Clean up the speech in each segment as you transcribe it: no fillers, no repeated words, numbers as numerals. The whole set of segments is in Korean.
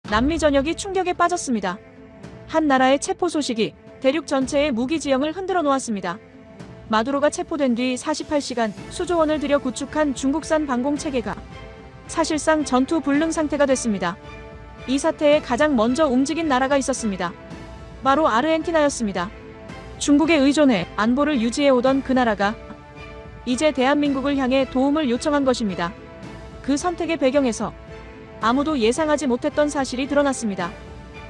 남미 전역이 충격에 빠졌습니다. 한 나라의 체포 소식이 대륙 전체의 무기 지형을 흔들어 놓았습니다. 마두로가 체포된 뒤 48시간 수조 원을 들여 구축한 중국산 방공 체계가 사실상 전투 불능 상태가 됐습니다. 이 사태에 가장 먼저 움직인 나라가 있었습니다. 바로 아르헨티나였습니다. 중국에 의존해 안보를 유지해오던 그 나라가 이제 대한민국을 향해 도움을 요청한 것입니다. 그 선택의 배경에서 아무도 예상하지 못했던 사실이 드러났습니다.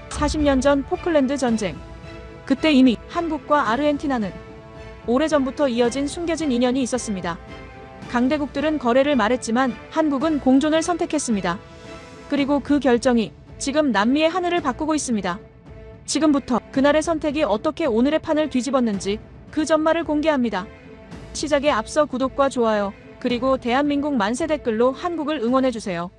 40년 전 포클랜드 전쟁. 그때 이미 한국과 아르헨티나는 오래전부터 이어진 숨겨진 인연이 있었습니다. 강대국들은 거래를 말했지만 한국은 공존을 선택했습니다. 그리고 그 결정이 지금 남미의 하늘을 바꾸고 있습니다. 지금부터 그날의 선택이 어떻게 오늘의 판을 뒤집었는지 그 전말을 공개합니다. 시작에 앞서 구독과 좋아요, 그리고 대한민국 만세 댓글로 한국을 응원해주세요.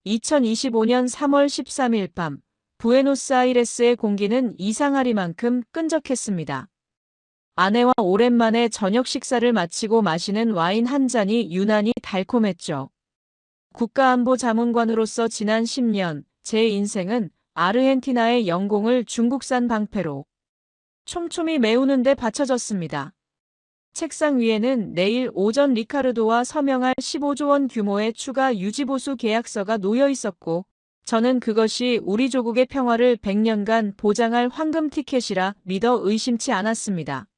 2025년 3월 13일 밤 부에노스아이레스의 공기는 이상하리만큼 끈적했습니다. 아내와 오랜만에 저녁 식사를 마치고 마시는 와인 한 잔이 유난히 달콤했죠. 국가안보자문관으로서 지난 10년 제 인생은 아르헨티나의 영공을 중국산 방패로 촘촘히 메우는데 바쳐졌습니다. 책상 위에는 내일 오전 리카르도와 서명할 15조 원 규모의 추가 유지보수 계약서가 놓여 있었고, 저는 그것이 우리 조국의 평화를 100년간 보장할 황금 티켓이라 믿어 의심치 않았습니다.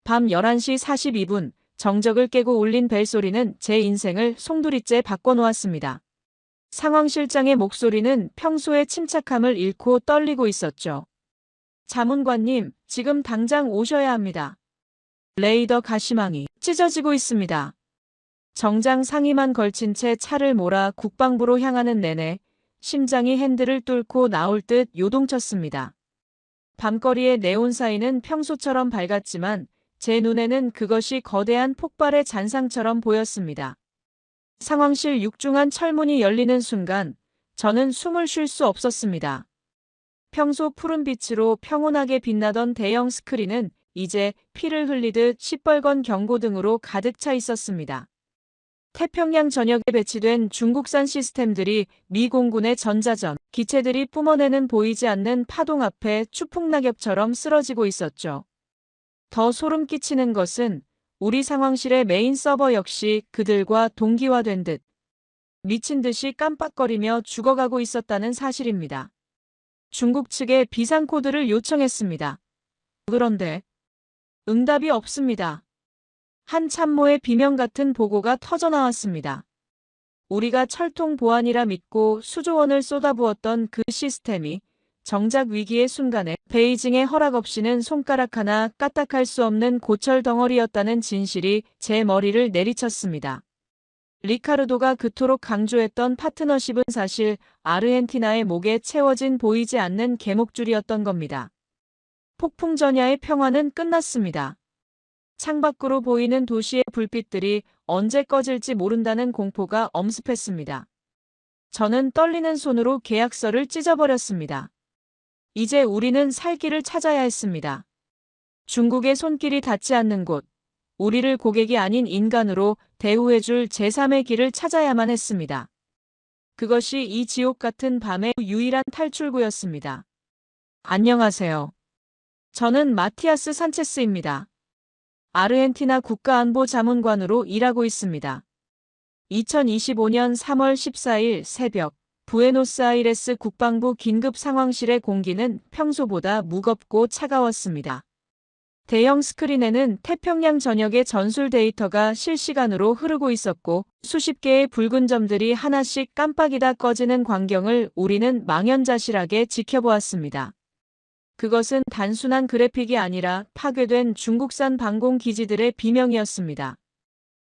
밤 11시 42분 정적을 깨고 울린 벨소리는 제 인생을 송두리째 바꿔놓았습니다. 상황실장의 목소리는 평소의 침착함을 잃고 떨리고 있었죠. 자문관님, 지금 당장 오셔야 합니다. 레이더 가시망이 찢어지고 있습니다. 정장 상의만 걸친 채 차를 몰아 국방부로 향하는 내내 심장이 핸들을 뚫고 나올 듯 요동쳤습니다. 밤거리의 네온사인은 평소처럼 밝았지만 제 눈에는 그것이 거대한 폭발의 잔상처럼 보였습니다. 상황실 육중한 철문이 열리는 순간 저는 숨을 쉴 수 없었습니다. 평소 푸른 빛으로 평온하게 빛나던 대형 스크린은 이제 피를 흘리듯 시뻘건 경고등으로 가득 차 있었습니다. 태평양 전역에 배치된 중국산 시스템들이 미 공군의 전자전 기체들이 뿜어내는 보이지 않는 파동 앞에 추풍낙엽처럼 쓰러지고 있었죠. 더 소름 끼치는 것은 우리 상황실의 메인 서버 역시 그들과 동기화된 듯 미친 듯이 깜빡거리며 죽어가고 있었다는 사실입니다. 중국 측에 비상코드를 요청했습니다. 그런데 응답이 없습니다. 한 참모의 비명 같은 보고가 터져나왔습니다. 우리가 철통 보안이라 믿고 수조 원을 쏟아부었던 그 시스템이 정작 위기의 순간에 베이징의 허락 없이는 손가락 하나 까딱할 수 없는 고철 덩어리였다는 진실이 제 머리를 내리쳤습니다. 리카르도가 그토록 강조했던 파트너십은 사실 아르헨티나의 목에 채워진 보이지 않는 개목줄이었던 겁니다. 폭풍 전야의 평화는 끝났습니다. 창밖으로 보이는 도시의 불빛들이 언제 꺼질지 모른다는 공포가 엄습했습니다. 저는 떨리는 손으로 계약서를 찢어버렸습니다. 이제 우리는 살 길을 찾아야 했습니다. 중국의 손길이 닿지 않는 곳, 우리를 고객이 아닌 인간으로 대우해줄 제3의 길을 찾아야만 했습니다. 그것이 이 지옥 같은 밤의 유일한 탈출구였습니다. 안녕하세요. 저는 마티아스 산체스입니다. 아르헨티나 국가안보자문관으로 일하고 있습니다. 2025년 3월 14일 새벽 부에노스아이레스 국방부 긴급 상황실의 공기는 평소보다 무겁고 차가웠습니다. 대형 스크린에는 태평양 전역의 전술 데이터가 실시간으로 흐르고 있었고 수십 개의 붉은 점들이 하나씩 깜빡이다 꺼지는 광경을 우리는 망연자실하게 지켜보았습니다. 그것은 단순한 그래픽이 아니라 파괴된 중국산 방공 기지들의 비명이었습니다.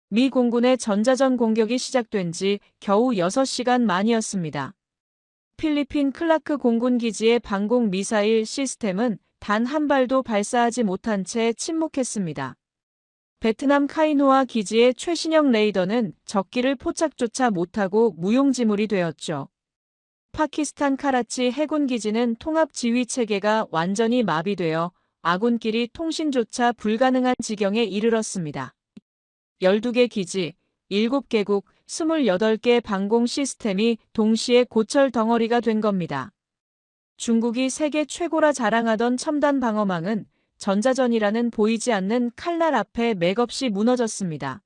미 공군의 전자전 공격이 시작된 지 겨우 6시간 만이었습니다. 필리핀 클라크 공군 기지의 방공 미사일 시스템은 단 한 발도 발사하지 못한 채 침묵했습니다. 베트남 카이노아 기지의 최신형 레이더는 적기를 포착조차 못하고 무용지물이 되었죠. 파키스탄 카라치 해군 기지는 통합 지휘 체계가 완전히 마비되어 아군끼리 통신조차 불가능한 지경에 이르렀습니다. 12개 기지, 7개국, 28개 방공 시스템이 동시에 고철 덩어리가 된 겁니다. 중국이 세계 최고라 자랑하던 첨단 방어망은 전자전이라는 보이지 않는 칼날 앞에 맥없이 무너졌습니다.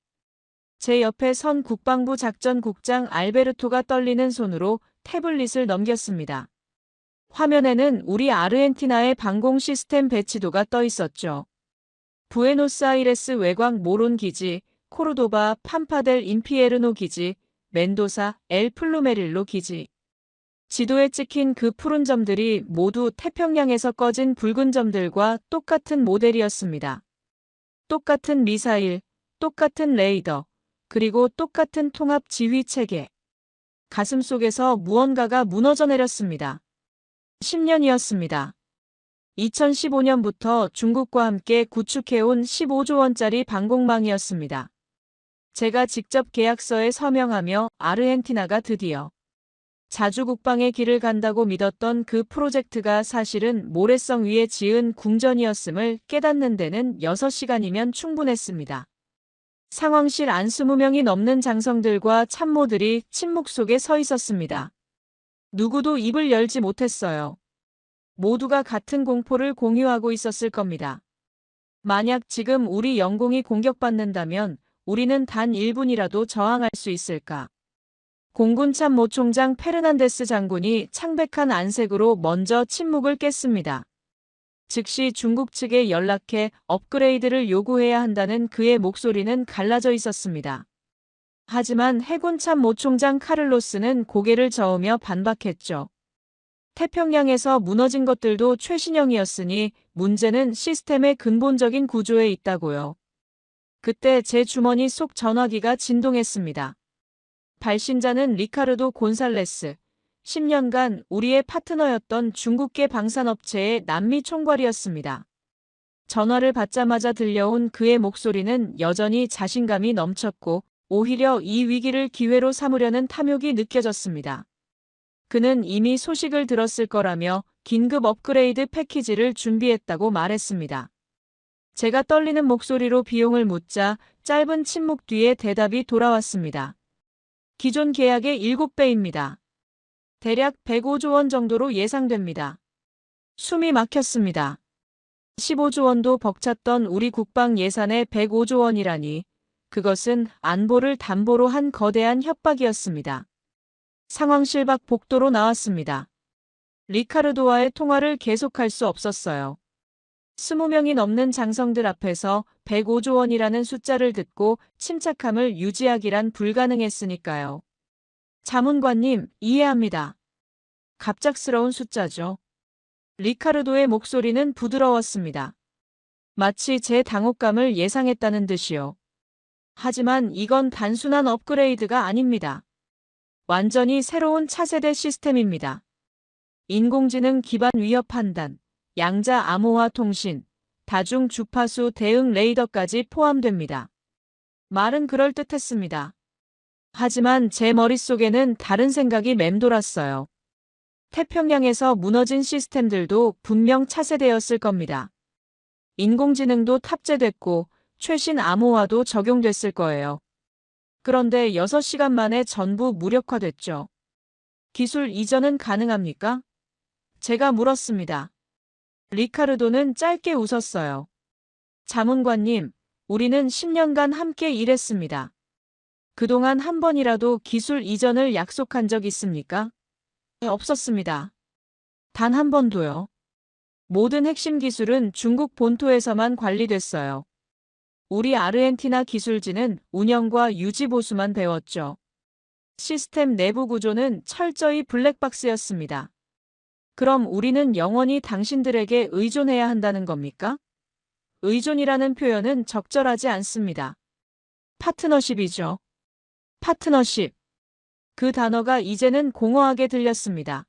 제 옆에 선 국방부 작전국장 알베르토가 떨리는 손으로 태블릿을 넘겼습니다. 화면에는 우리 아르헨티나의 방공 시스템 배치도가 떠 있었죠. 부에노스아이레스 외곽 모론 기지, 코르도바 팜파델 인피에르노 기지, 멘도사 엘 플루메릴로 기지. 지도에 찍힌 그 푸른 점들이 모두 태평양에서 꺼진 붉은 점들과 똑같은 모델이었습니다. 똑같은 미사일, 똑같은 레이더, 그리고 똑같은 통합 지휘 체계. 가슴 속에서 무언가가 무너져 내렸습니다. 10년이었습니다. 2015년부터 중국과 함께 구축해온 15조 원짜리 방공망이었습니다. 제가 직접 계약서에 서명하며 아르헨티나가 드디어 자주국방의 길을 간다고 믿었던 그 프로젝트가 사실은 모래성 위에 지은 궁전이었음을 깨닫는 데는 6시간이면 충분했습니다. 상황실 안 20명이 넘는 장성들과 참모들이 침묵 속에 서 있었습니다. 누구도 입을 열지 못했어요. 모두가 같은 공포를 공유하고 있었을 겁니다. 만약 지금 우리 영공이 공격받는다면 우리는 단 1분이라도 저항할 수 있을까? 공군 참모 총장 페르난데스 장군이 창백한 안색으로 먼저 침묵을 깼습니다. 즉시 중국 측에 연락해 업그레이드를 요구해야 한다는 그의 목소리는 갈라져 있었습니다. 하지만 해군 참모 총장 카를로스는 고개를 저으며 반박했죠. 태평양에서 무너진 것들도 최신형이었으니 문제는 시스템의 근본적인 구조에 있다고요. 그때 제 주머니 속 전화기가 진동했습니다. 발신자는 리카르도 곤살레스, 10년간 우리의 파트너였던 중국계 방산업체의 남미 총괄이었습니다. 전화를 받자마자 들려온 그의 목소리는 여전히 자신감이 넘쳤고 오히려 이 위기를 기회로 삼으려는 탐욕이 느껴졌습니다. 그는 이미 소식을 들었을 거라며 긴급 업그레이드 패키지를 준비했다고 말했습니다. 제가 떨리는 목소리로 비용을 묻자 짧은 침묵 뒤에 대답이 돌아왔습니다. 기존 계약의 7배입니다. 대략 105조 원 정도로 예상됩니다. 숨이 막혔습니다. 15조 원도 벅찼던 우리 국방 예산의 105조 원이라니 그것은 안보를 담보로 한 거대한 협박이었습니다. 상황실 밖 복도로 나왔습니다. 리카르도와의 통화를 계속할 수 없었어요. 20명이 넘는 장성들 앞에서 105조 원이라는 숫자를 듣고 침착함을 유지하기란 불가능했으니까요. 자문관님, 이해합니다. 갑작스러운 숫자죠. 리카르도의 목소리는 부드러웠습니다. 마치 제 당혹감을 예상했다는 듯이요. 하지만 이건 단순한 업그레이드가 아닙니다. 완전히 새로운 차세대 시스템입니다. 인공지능 기반 위협 판단, 양자 암호화 통신, 다중 주파수 대응 레이더까지 포함됩니다. 말은 그럴듯했습니다. 하지만 제 머릿속에는 다른 생각이 맴돌았어요. 태평양에서 무너진 시스템들도 분명 차세대였을 겁니다. 인공지능도 탑재됐고 최신 암호화도 적용됐을 거예요. 그런데 6시간 만에 전부 무력화됐죠. 기술 이전은 가능합니까? 제가 물었습니다. 리카르도는 짧게 웃었어요. 자문관님, 우리는 10년간 함께 일했습니다. 그동안 한 번이라도 기술 이전을 약속한 적 있습니까? 없었습니다. 단 한 번도요. 모든 핵심 기술은 중국 본토에서만 관리됐어요. 우리 아르헨티나 기술진은 운영과 유지 보수만 배웠죠. 시스템 내부 구조는 철저히 블랙박스였습니다. 그럼 우리는 영원히 당신들에게 의존해야 한다는 겁니까? 의존이라는 표현은 적절하지 않습니다. 파트너십이죠. 파트너십. 그 단어가 이제는 공허하게 들렸습니다.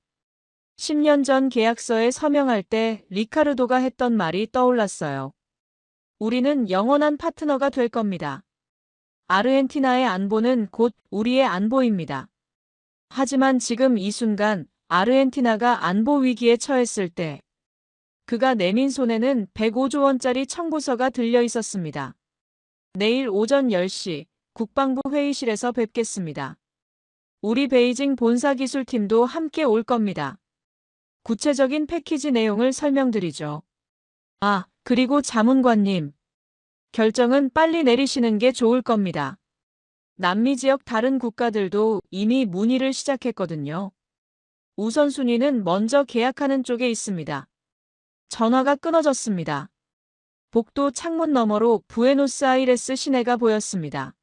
10년 전 계약서에 서명할 때 리카르도가 했던 말이 떠올랐어요. 우리는 영원한 파트너가 될 겁니다. 아르헨티나의 안보는 곧 우리의 안보입니다. 하지만 지금 이 순간 아르헨티나가 안보 위기에 처했을 때 그가 내민 손에는 105조 원짜리 청구서가 들려 있었습니다. 내일 오전 10시 국방부 회의실에서 뵙겠습니다. 우리 베이징 본사 기술팀도 함께 올 겁니다. 구체적인 패키지 내용을 설명드리죠. 아, 그리고 자문관님. 결정은 빨리 내리시는 게 좋을 겁니다. 남미 지역 다른 국가들도 이미 문의를 시작했거든요. 우선순위는 먼저 계약하는 쪽에 있습니다. 전화가 끊어졌습니다. 복도 창문 너머로 부에노스아이레스 시내가 보였습니다.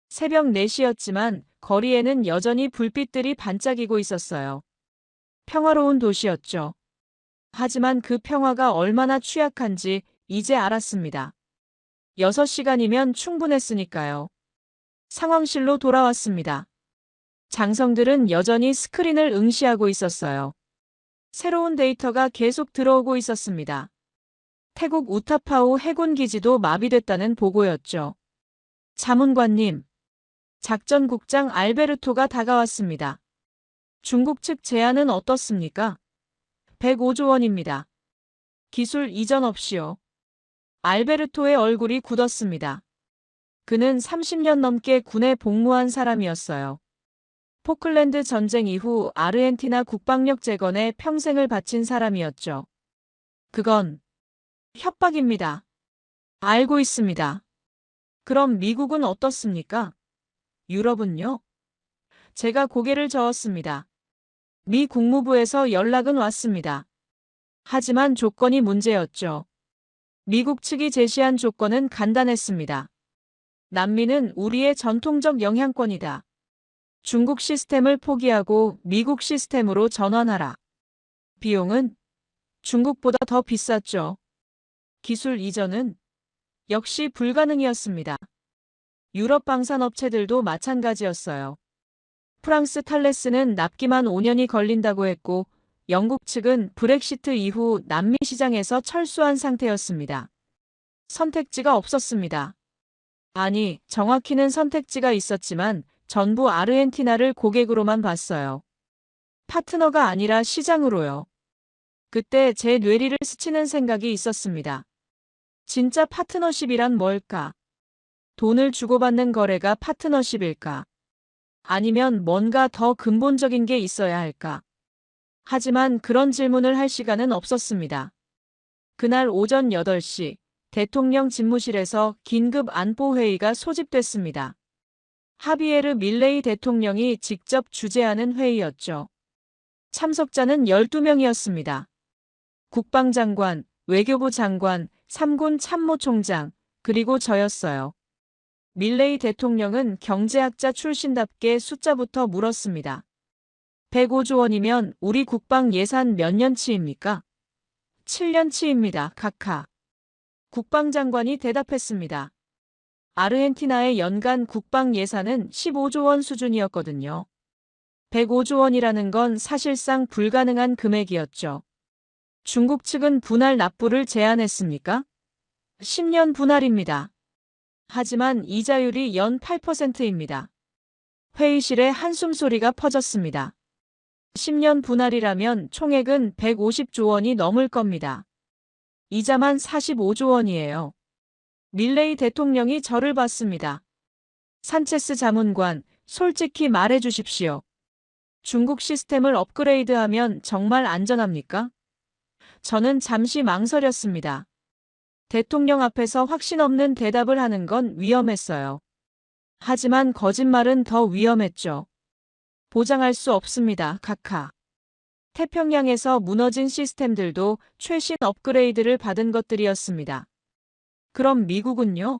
새벽 4시였지만 거리에는 여전히 불빛들이 반짝이고 있었어요. 평화로운 도시였죠. 하지만 그 평화가 얼마나 취약한지 이제 알았습니다. 6시간이면 충분했으니까요. 상황실로 돌아왔습니다. 장성들은 여전히 스크린을 응시하고 있었어요. 새로운 데이터가 계속 들어오고 있었습니다. 태국 우타파오 해군기지도 마비됐다는 보고였죠. 자문관님, 작전국장 알베르토가 다가왔습니다. 중국 측 제안은 어떻습니까? 105조 원입니다. 기술 이전 없이요. 알베르토의 얼굴이 굳었습니다. 그는 30년 넘게 군에 복무한 사람이었어요. 포클랜드 전쟁 이후 아르헨티나 국방력 재건에 평생을 바친 사람이었죠. 그건 협박입니다. 알고 있습니다. 그럼 미국은 어떻습니까? 유럽은요? 제가 고개를 저었습니다. 미 국무부에서 연락은 왔습니다. 하지만 조건이 문제였죠. 미국 측이 제시한 조건은 간단했습니다. 남미는 우리의 전통적 영향권이다. 중국 시스템을 포기하고 미국 시스템으로 전환하라. 비용은 중국보다 더 비쌌죠. 기술 이전은 역시 불가능이었습니다. 유럽 방산업체들도 마찬가지였어요. 프랑스 탈레스는 납기만 5년이 걸린다고 했고 영국 측은 브렉시트 이후 남미 시장에서 철수한 상태였습니다. 선택지가 없었습니다. 아니, 정확히는 선택지가 있었지만 전부 아르헨티나를 고객으로만 봤어요. 파트너가 아니라 시장으로요. 그때 제 뇌리를 스치는 생각이 있었습니다. 진짜 파트너십이란 뭘까? 돈을 주고받는 거래가 파트너십일까? 아니면 뭔가 더 근본적인 게 있어야 할까? 하지만 그런 질문을 할 시간은 없었습니다. 그날 오전 8시 대통령 집무실에서 긴급 안보회의가 소집됐습니다. 하비에르 밀레이 대통령이 직접 주재하는 회의였죠. 참석자는 12명이었습니다. 국방장관, 외교부 장관, 3군 참모총장, 그리고 저였어요. 밀레이 대통령은 경제학자 출신답게 숫자부터 물었습니다. 105조 원이면 우리 국방 예산 몇 년치입니까? 7년치입니다. 카카. 국방장관이 대답했습니다. 아르헨티나의 연간 국방 예산은 15조 원 수준이었거든요. 105조 원이라는 건 사실상 불가능한 금액이었죠. 중국 측은 분할 납부를 제안했습니까? 10년 분할입니다. 하지만 이자율이 연 8%입니다. 회의실에 한숨 소리가 퍼졌습니다. 10년 분할이라면 총액은 150조 원이 넘을 겁니다. 이자만 45조 원이에요. 밀레이 대통령이 저를 봤습니다. 산체스 자문관, 솔직히 말해 주십시오. 중국 시스템을 업그레이드하면 정말 안전합니까? 저는 잠시 망설였습니다. 대통령 앞에서 확신 없는 대답을 하는 건 위험했어요. 하지만 거짓말은 더 위험했죠. 보장할 수 없습니다. 카카. 태평양에서 무너진 시스템들도 최신 업그레이드를 받은 것들이었습니다. 그럼 미국은요?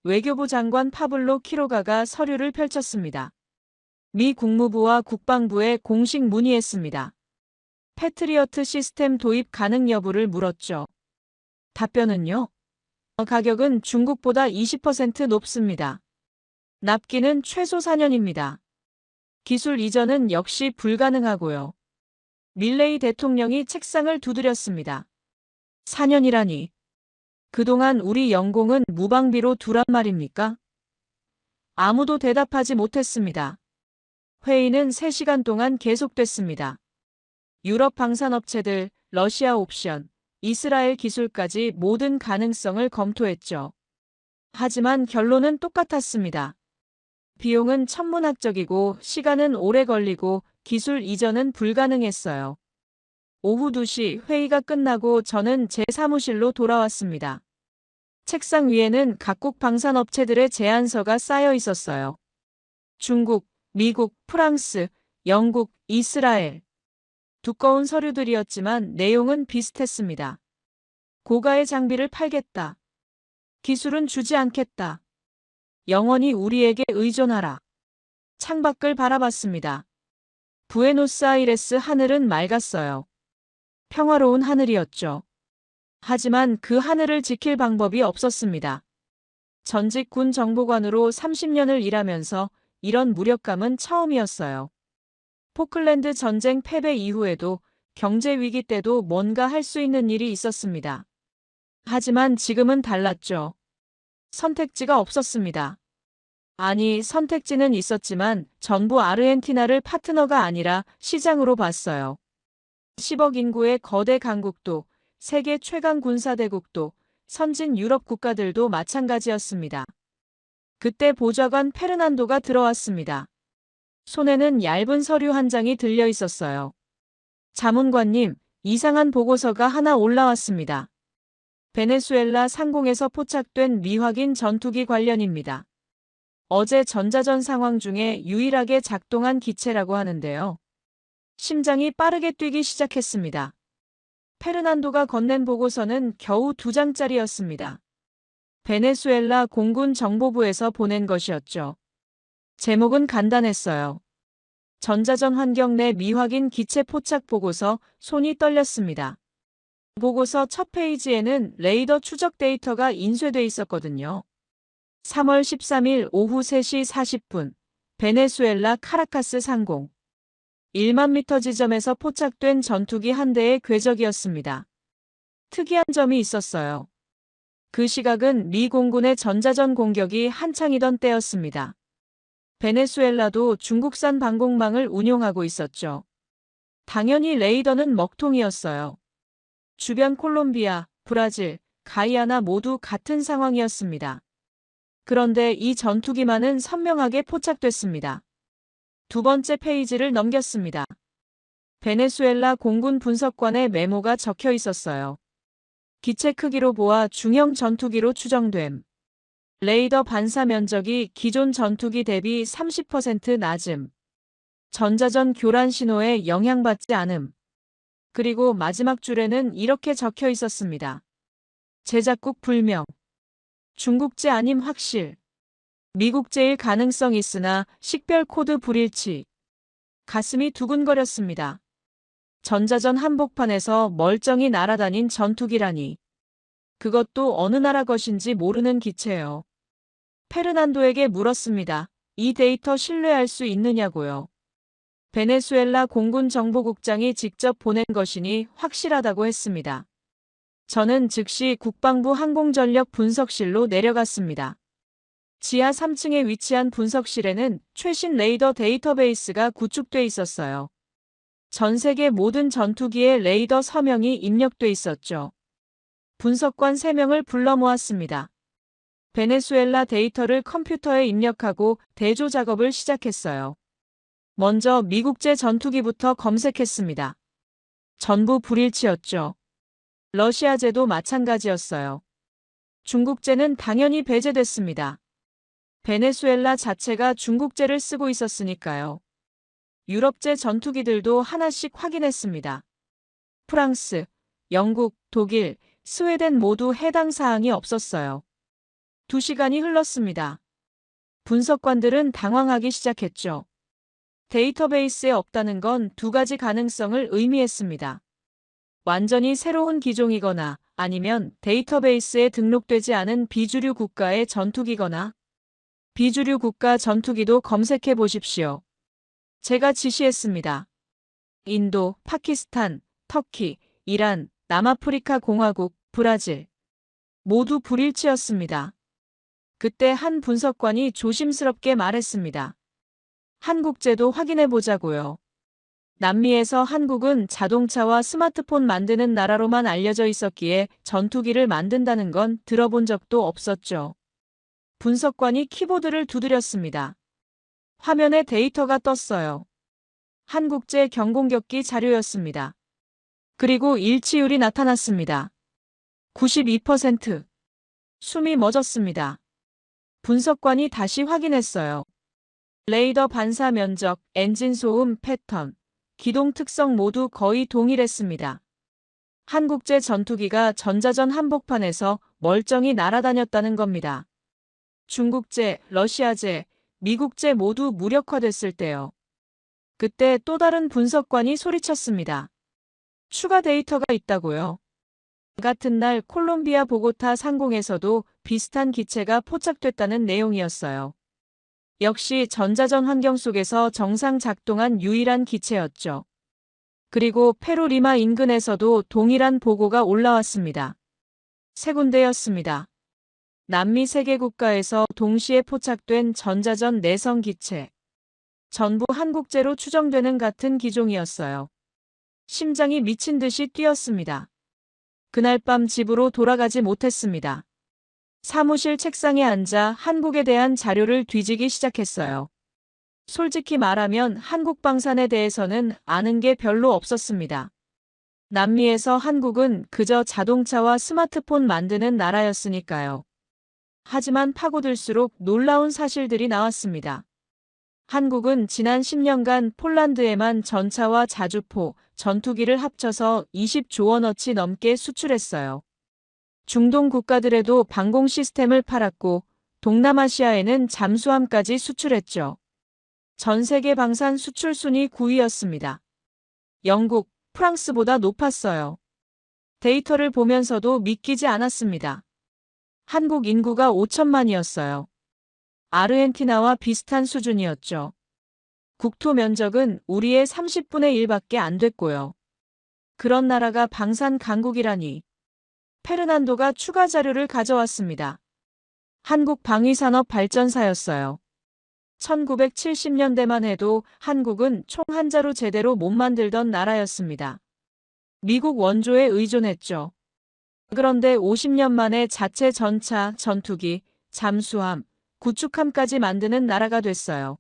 외교부 장관 파블로 키로가가 서류를 펼쳤습니다. 미 국무부와 국방부에 공식 문의했습니다. 패트리어트 시스템 도입 가능 여부를 물었죠. 답변은요? 가격은 중국보다 20% 높습니다. 납기는 최소 4년입니다. 기술 이전은 역시 불가능하고요. 밀레이 대통령이 책상을 두드렸습니다. 4년이라니. 그동안 우리 영공은 무방비로 두란 말입니까? 아무도 대답하지 못했습니다. 회의는 3시간 동안 계속됐습니다. 유럽 방산업체들, 러시아 옵션, 이스라엘 기술까지 모든 가능성을 검토했죠. 하지만 결론은 똑같았습니다. 비용은 천문학적이고 시간은 오래 걸리고 기술 이전은 불가능했어요. 오후 2시 회의가 끝나고 저는 제 사무실로 돌아왔습니다. 책상 위에는 각국 방산업체들의 제안서가 쌓여 있었어요. 중국, 미국, 프랑스, 영국, 이스라엘. 두꺼운 서류들이었지만 내용은 비슷했습니다. 고가의 장비를 팔겠다. 기술은 주지 않겠다. 영원히 우리에게 의존하라. 창밖을 바라봤습니다. 부에노스아이레스 하늘은 맑았어요. 평화로운 하늘이었죠. 하지만 그 하늘을 지킬 방법이 없었습니다. 전직 군 정보관으로 30년을 일하면서 이런 무력감은 처음이었어요. 포클랜드 전쟁 패배 이후에도 경제 위기 때도 뭔가 할 수 있는 일이 있었습니다. 하지만 지금은 달랐죠. 선택지가 없었습니다. 아니, 선택지는 있었지만 전부 아르헨티나를 파트너가 아니라 시장으로 봤어요. 10억 인구의 거대 강국도, 세계 최강 군사대국도, 선진 유럽 국가들도 마찬가지였습니다. 그때 보좌관 페르난도가 들어왔습니다. 손에는 얇은 서류 한 장이 들려 있었어요. 자문관님, 이상한 보고서가 하나 올라왔습니다. 베네수엘라 상공에서 포착된 미확인 전투기 관련입니다. 어제 전자전 상황 중에 유일하게 작동한 기체라고 하는데요. 심장이 빠르게 뛰기 시작했습니다. 페르난도가 건넨 보고서는 겨우 2장짜리였습니다. 베네수엘라 공군 정보부에서 보낸 것이었죠. 제목은 간단했어요. 전자전 환경 내 미확인 기체 포착 보고서. 손이 떨렸습니다. 보고서 첫 페이지에는 레이더 추적 데이터가 인쇄돼 있었거든요. 3월 13일 오후 3시 40분, 베네수엘라 카라카스 상공. 1만 미터 지점에서 포착된 전투기 한 대의 궤적이었습니다. 특이한 점이 있었어요. 그 시각은 미 공군의 전자전 공격이 한창이던 때였습니다. 베네수엘라도 중국산 방공망을 운용하고 있었죠. 당연히 레이더는 먹통이었어요. 주변 콜롬비아, 브라질, 가이아나 모두 같은 상황이었습니다. 그런데 이 전투기만은 선명하게 포착됐습니다. 두 번째 페이지를 넘겼습니다. 베네수엘라 공군 분석관의 메모가 적혀 있었어요. 기체 크기로 보아 중형 전투기로 추정됨. 레이더 반사 면적이 기존 전투기 대비 30% 낮음. 전자전 교란 신호에 영향받지 않음. 그리고 마지막 줄에는 이렇게 적혀 있었습니다. 제작국 불명. 중국제 아님 확실. 미국제일 가능성 있으나 식별 코드 불일치. 가슴이 두근거렸습니다. 전자전 한복판에서 멀쩡히 날아다닌 전투기라니. 그것도 어느 나라 것인지 모르는 기체요. 페르난도에게 물었습니다. 이 데이터 신뢰할 수 있느냐고요. 베네수엘라 공군 정보국장이 직접 보낸 것이니 확실하다고 했습니다. 저는 즉시 국방부 항공전력 분석실로 내려갔습니다. 지하 3층에 위치한 분석실에는 최신 레이더 데이터베이스가 구축돼 있었어요. 전 세계 모든 전투기의 레이더 서명이 입력돼 있었죠. 분석관 3명을 불러 모았습니다. 베네수엘라 데이터를 컴퓨터에 입력하고 대조 작업을 시작했어요. 먼저 미국제 전투기부터 검색했습니다. 전부 불일치였죠. 러시아제도 마찬가지였어요. 중국제는 당연히 배제됐습니다. 베네수엘라 자체가 중국제를 쓰고 있었으니까요. 유럽제 전투기들도 하나씩 확인했습니다. 프랑스, 영국, 독일, 스웨덴 모두 해당 사항이 없었어요. 2시간이 흘렀습니다. 분석관들은 당황하기 시작했죠. 데이터베이스에 없다는 건 2가지 가능성을 의미했습니다. 완전히 새로운 기종이거나 아니면 데이터베이스에 등록되지 않은 비주류 국가의 전투기거나. 비주류 국가 전투기도 검색해 보십시오. 제가 지시했습니다. 인도, 파키스탄, 터키, 이란, 남아프리카 공화국, 브라질. 모두 불일치였습니다. 그때 한 분석관이 조심스럽게 말했습니다. 한국제도 확인해 보자고요. 남미에서 한국은 자동차와 스마트폰 만드는 나라로만 알려져 있었기에 전투기를 만든다는 건 들어본 적도 없었죠. 분석관이 키보드를 두드렸습니다. 화면에 데이터가 떴어요. 한국제 경공격기 자료였습니다. 그리고 일치율이 나타났습니다. 92%. 숨이 멎었습니다. 분석관이 다시 확인했어요. 레이더 반사 면적, 엔진 소음 패턴, 기동 특성 모두 거의 동일했습니다. 한국제 전투기가 전자전 한복판에서 멀쩡히 날아다녔다는 겁니다. 중국제, 러시아제, 미국제 모두 무력화됐을 때요. 그때 또 다른 분석관이 소리쳤습니다. 추가 데이터가 있다고요. 같은 날 콜롬비아 보고타 상공에서도 비슷한 기체가 포착됐다는 내용이었어요. 역시 전자전 환경 속에서 정상 작동한 유일한 기체였죠. 그리고 페루 리마 인근에서도 동일한 보고가 올라왔습니다. 세 군데였습니다. 남미 3개 국가에서 동시에 포착된 전자전 내성 기체. 전부 한국제로 추정되는 같은 기종이었어요. 심장이 미친 듯이 뛰었습니다. 그날 밤 집으로 돌아가지 못했습니다. 사무실 책상에 앉아 한국에 대한 자료를 뒤지기 시작했어요. 솔직히 말하면 한국 방산에 대해서는 아는 게 별로 없었습니다. 남미에서 한국은 그저 자동차와 스마트폰 만드는 나라였으니까요. 하지만 파고들수록 놀라운 사실들이 나왔습니다. 한국은 지난 10년간 폴란드에만 전차와 자주포, 전투기를 합쳐서 20조 원어치 넘게 수출했어요. 중동 국가들에도 방공 시스템을 팔았고 동남아시아에는 잠수함까지 수출했죠. 전 세계 방산 수출 순위 9위였습니다. 영국, 프랑스보다 높았어요. 데이터를 보면서도 믿기지 않았습니다. 한국 인구가 5천만이었어요. 아르헨티나와 비슷한 수준이었죠. 국토 면적은 우리의 30분의 1밖에 안 됐고요. 그런 나라가 방산 강국이라니. 페르난도가 추가 자료를 가져왔습니다. 한국 방위산업 발전사였어요. 1970년대만 해도 한국은 총 한자로 제대로 못 만들던 나라였습니다. 미국 원조에 의존했죠. 그런데 50년 만에 자체 전차, 전투기, 잠수함, 구축함까지 만드는 나라가 됐어요.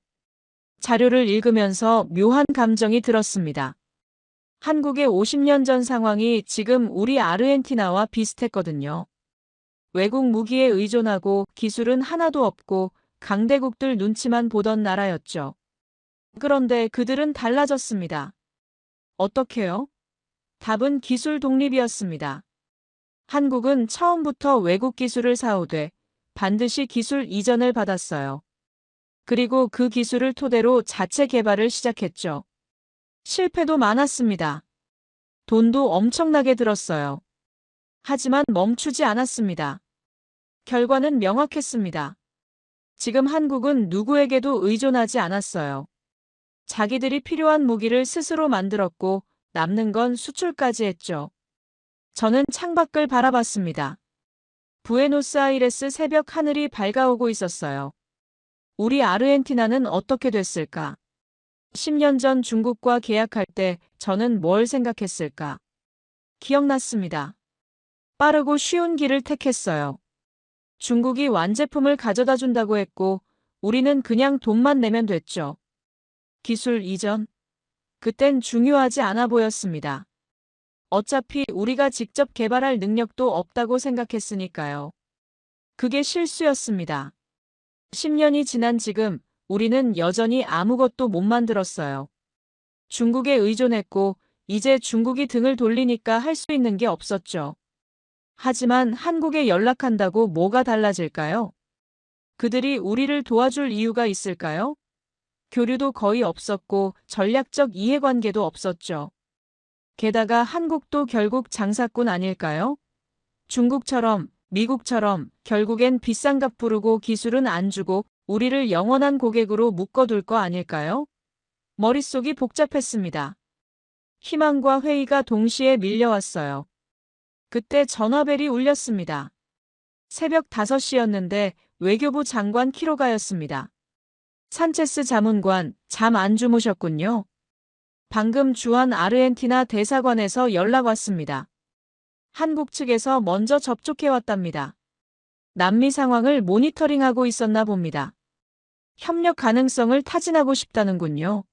자료를 읽으면서 묘한 감정이 들었습니다. 한국의 50년 전 상황이 지금 우리 아르헨티나와 비슷했거든요. 외국 무기에 의존하고 기술은 하나도 없고 강대국들 눈치만 보던 나라였죠. 그런데 그들은 달라졌습니다. 어떻게요? 답은 기술 독립이었습니다. 한국은 처음부터 외국 기술을 사오되 반드시 기술 이전을 받았어요. 그리고 그 기술을 토대로 자체 개발을 시작했죠. 실패도 많았습니다. 돈도 엄청나게 들었어요. 하지만 멈추지 않았습니다. 결과는 명확했습니다. 지금 한국은 누구에게도 의존하지 않았어요. 자기들이 필요한 무기를 스스로 만들었고 남는 건 수출까지 했죠. 저는 창밖을 바라봤습니다. 부에노스아이레스 새벽 하늘이 밝아오고 있었어요. 우리 아르헨티나는 어떻게 됐을까? 10년 전 중국과 계약할 때 저는 뭘 생각했을까? 기억났습니다. 빠르고 쉬운 길을 택했어요. 중국이 완제품을 가져다 준다고 했고 우리는 그냥 돈만 내면 됐죠. 기술 이전? 그땐 중요하지 않아 보였습니다. 어차피 우리가 직접 개발할 능력도 없다고 생각했으니까요. 그게 실수였습니다. 10년이 지난 지금 우리는 여전히 아무것도 못 만들었어요. 중국에 의존했고 이제 중국이 등을 돌리니까 할 수 있는 게 없었죠. 하지만 한국에 연락한다고 뭐가 달라질까요? 그들이 우리를 도와줄 이유가 있을까요? 교류도 거의 없었고 전략적 이해관계도 없었죠. 게다가 한국도 결국 장사꾼 아닐까요? 중국처럼 미국처럼 결국엔 비싼 값 부르고 기술은 안 주고 우리를 영원한 고객으로 묶어둘 거 아닐까요? 머릿속이 복잡했습니다. 희망과 회의가 동시에 밀려왔어요. 그때 전화벨이 울렸습니다. 새벽 5시였는데 외교부 장관 키로가였습니다. 산체스 자문관, 잠 안 주무셨군요. 방금 주한 아르헨티나 대사관에서 연락 왔습니다. 한국 측에서 먼저 접촉해왔답니다. 남미 상황을 모니터링하고 있었나 봅니다. 협력 가능성을 타진하고 싶다는군요.